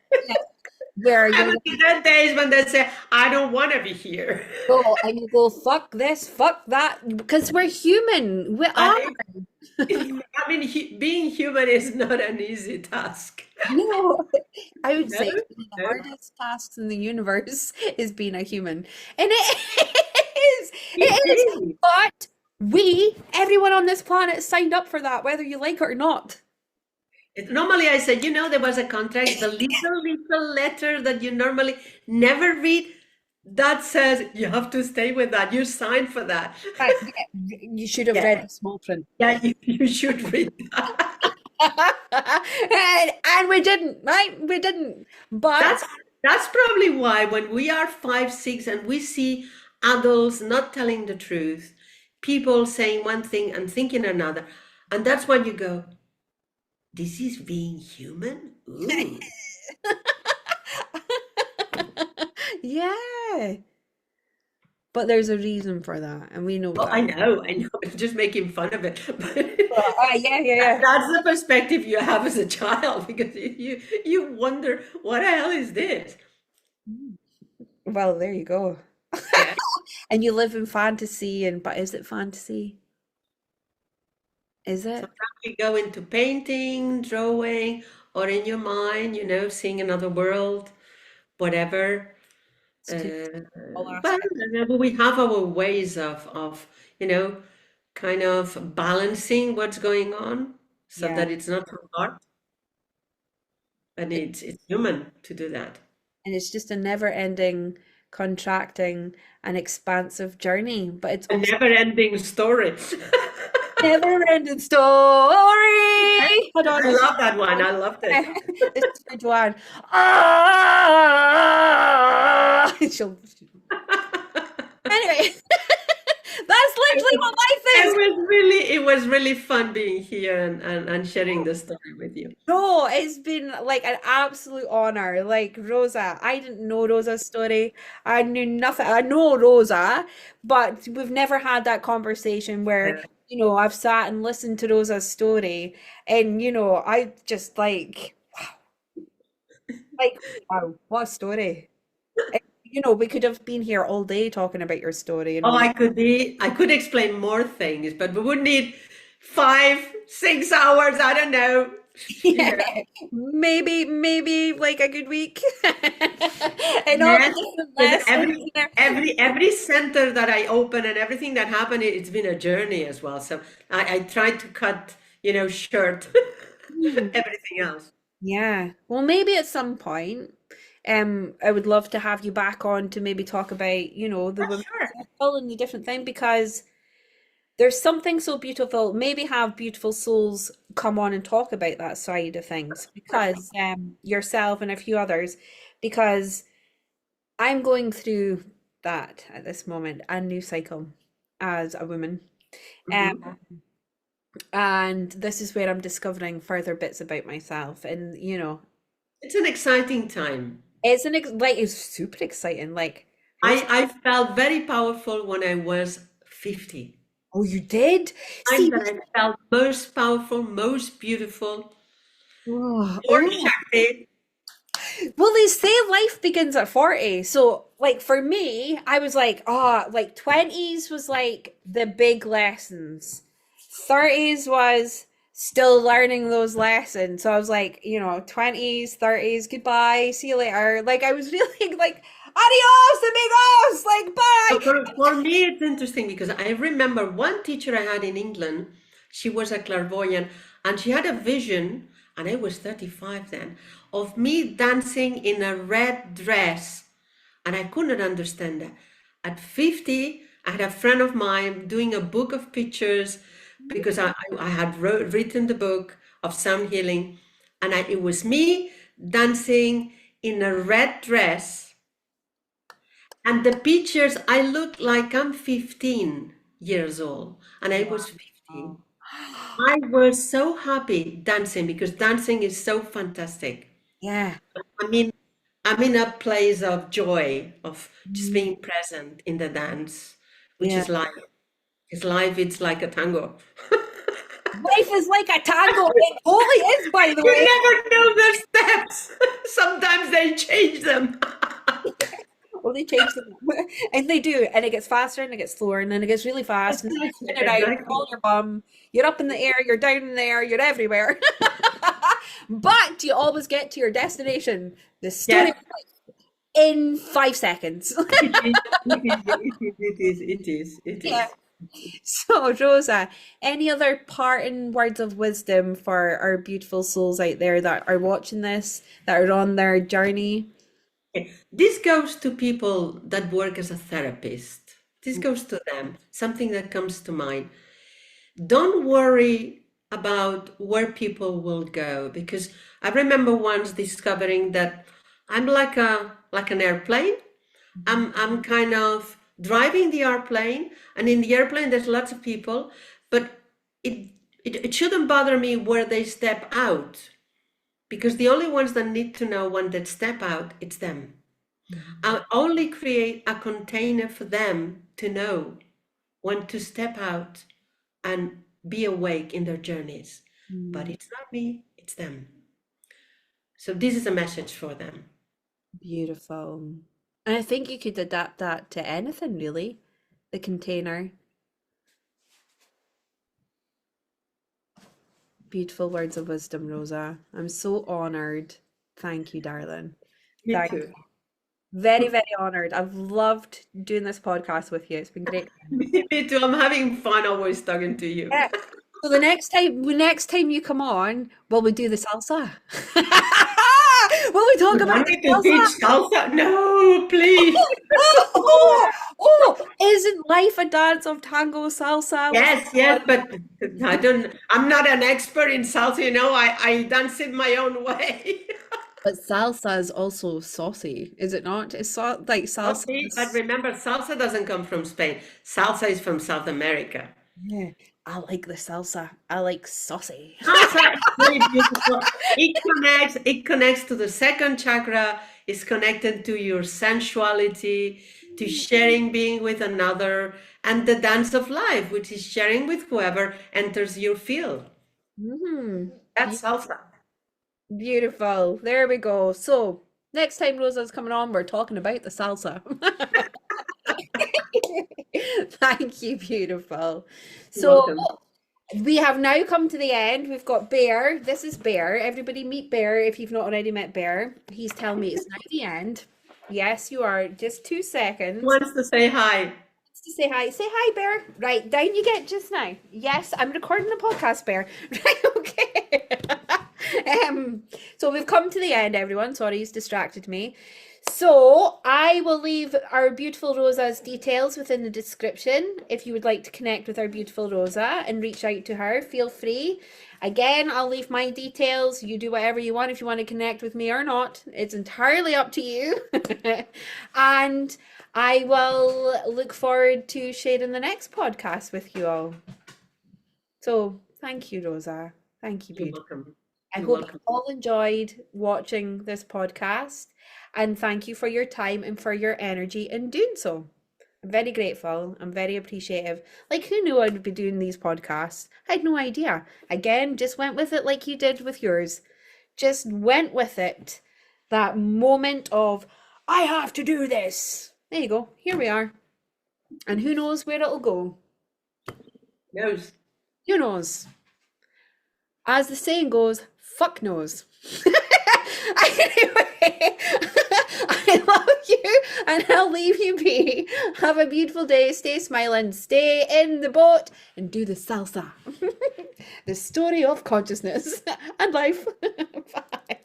where
I
you're
will be that days when they say, I don't want to be here.
go and you go, fuck this, fuck that, because we're human. We
And
are.
I mean, being human is not an easy task.
No, I would
No,
say one of the
no.
hardest tasks in the universe is being a human. And
It
it is,
is.
but everyone on this planet signed up for that, whether you like it or not.
Normally, I said, there was a contract, the little letter that you normally never read that says you have to stay with that. You signed for that.
Right, yeah, you should have
Yeah,
read the small print.
yeah, you should read that.
And we didn't, right? We didn't. But
That's that's probably why when we are 5, 6 and we see adults not telling the truth, people saying one thing and thinking another, and that's when you go, this is being human? Ooh.
yeah, but there's a reason for that, and we know
Well,
that.
I know, I'm just making fun of it. But
Yeah, yeah,
that's the perspective you have as a child because you wonder what the hell is this?
yeah. Well, there you go.
Yeah.
And you live in fantasy, but is it fantasy? Is it?
Sometimes we go into painting, drawing, or in your mind, seeing another world, whatever.
It's too all
Well,
aspects.
we have our ways of, you know, kind of balancing what's going on so
Yeah.
that it's not too hard. And
It,
it's human to do that.
and it's just a never-ending contracting and expansive journey, but it's
A
also
never-ending story.
never-ending story. Hold on,
I
this is
love that one. I loved it.
this is for Joanne. Ah! Anyway, that's literally what life is.
It was really fun being here and sharing the story with you.
No, it's been like an absolute honor. Like Rosa, I didn't know Rosa's story. I knew nothing. I know Rosa, but we've never had that conversation where,
Uh,
I've sat and listened to Rosa's story and, I just like, wow, what a story. And, we could have been here all day talking about your story and
Oh,
all.
I could explain more things, but we would need 5, 6 hours. I don't know.
Yeah,
You know.
maybe like a good week. And all the
Yes,
different
because
lessons
every
there.
every every center that I open and everything that happened, it's been a journey as well. So I tried to cut, short everything else.
Yeah. Well, maybe at some point, I would love to have you back on to maybe talk about, the
Yeah,
women's
sure.
circle and the different thing because there's something so beautiful. Maybe have beautiful souls come on and talk about that side of things because yourself and a few others, because I'm going through that at this moment, a new cycle as a woman. Um,
Mhm.
and this is where I'm discovering further bits about myself. And
It's an exciting time.
like it's super exciting. Like, Rosa,
I felt very powerful when I was 50.
oh, you did?
Time
See,
that I felt most powerful, most beautiful,
oh,
more
oh.
Shakti.
Well, they say life begins at 40. So, like, for me, I was like, oh, like 20s was like the big lessons. 30s was still learning those lessons. So I was like, 20s, 30s, goodbye, see you later. Like, I was really like, adios, amigos, like, bye.
So for me, it's interesting because I remember one teacher I had in England. She was a clairvoyant and she had a vision, and I was 35 then, of me dancing in a red dress. And I couldn't understand that. At 50, I had a friend of mine doing a book of pictures because I had written the book of sound healing. And it was me dancing in a red dress, and the pictures, I look like I'm 15 years old, and I was 15.
Wow.
I was so happy dancing because dancing is so fantastic.
Yeah.
I mean, I'm in a place of joy, of just
Mm,
being present in the dance, which
yeah.
is life. Because life, it's like a tango.
Life is like a tango. It totally is, by the
You
way.
never know the steps. Sometimes they change them.
Well, they change them, and they do, and it gets faster, and it gets slower, and then it gets really fast, and then you
Exactly,
spin it out, you
exactly.
roll your bum, you're up in the air, you're down in the air, you're everywhere. But you always get to your destination, the story
Yes,
in 5 seconds.
it is. It
Yeah.
is.
So, Rosa, any other parting words of wisdom for our beautiful souls out there that are watching this, that are on their journey?
Okay. This goes to people that work as a therapist. This goes to them. Something that comes to mind. Don't worry about where people will go, because I remember once discovering that I'm like an airplane. I'm kind of driving the airplane, and in the airplane there's lots of people, but it it shouldn't bother me where they step out, because the only ones that need to know when they step out, it's them. I'll only create a container for them to know when to step out and be awake in their journeys. But
Mm,
it's not me, it's them. So this is a message for them.
beautiful. And I think you could adapt that to anything, really. The container. Beautiful words of wisdom, Rosa. I'm so honored. Thank you, darling.
Me
Thank
too.
Very, very honored. I've loved doing this podcast with you. It's been great.
Me too. I'm having fun always talking to you.
Yeah. So the next time you come on, will we do the salsa? Will we talk
You
about
want
the
me to
salsa?
teach salsa? No, please.
Oh, isn't life a dance of tango salsa? What's
Yes, yes, but I'm not an expert in salsa, I dance it my own way.
But salsa is also saucy, is it not? It's like salsa
Okay, but
is,
remember, salsa doesn't come from Spain. Salsa is from South America.
yeah, I like the salsa. I like saucy.
Salsa is very beautiful. It connects to the second chakra, it's connected to your sensuality, to sharing being with another, and the dance of life, which is sharing with whoever enters your field.
Hmm.
That's salsa.
Beautiful. There we go. So next time Rosa's coming on, we're talking about the salsa. Thank you, beautiful.
You're
So
welcome.
we have now come to the end. We've got Bear. This is Bear. Everybody meet Bear if you've not already met Bear. He's telling me it's now the end. Yes, you are. Just two
Who
seconds
wants to say hi?
to say hi. Say hi, Bear. Right, down you get just now. Yes, I'm recording the podcast, Bear. Right, okay. So we've come to the end, everyone. Sorry, he's distracted me. So I will leave our beautiful Rosa's details within the description. If you would like to connect with our beautiful Rosa and reach out to her, feel free. Again, I'll leave my details. You do whatever you want if you want to connect with me or not. It's entirely up to you. And I will look forward to sharing the next podcast with you all. So thank you, Rosa. Thank you,
You're
beautiful.
welcome.
I
You're
hope you
welcome.
all enjoyed watching this podcast, and thank you for your time and for your energy in doing so. I'm very grateful. I'm very appreciative. Like, who knew I'd be doing these podcasts? I had no idea. Again, just went with it like you did with yours. Just went with it. That moment of, I have to do this. There you go. Here we are. And who knows where it'll go?
Yes.
Who knows? As the saying goes, fuck knows. Anyway, I love you and I'll leave you be. Have a beautiful day. Stay smiling. Stay in the boat and do the salsa. The story of consciousness and life. Bye.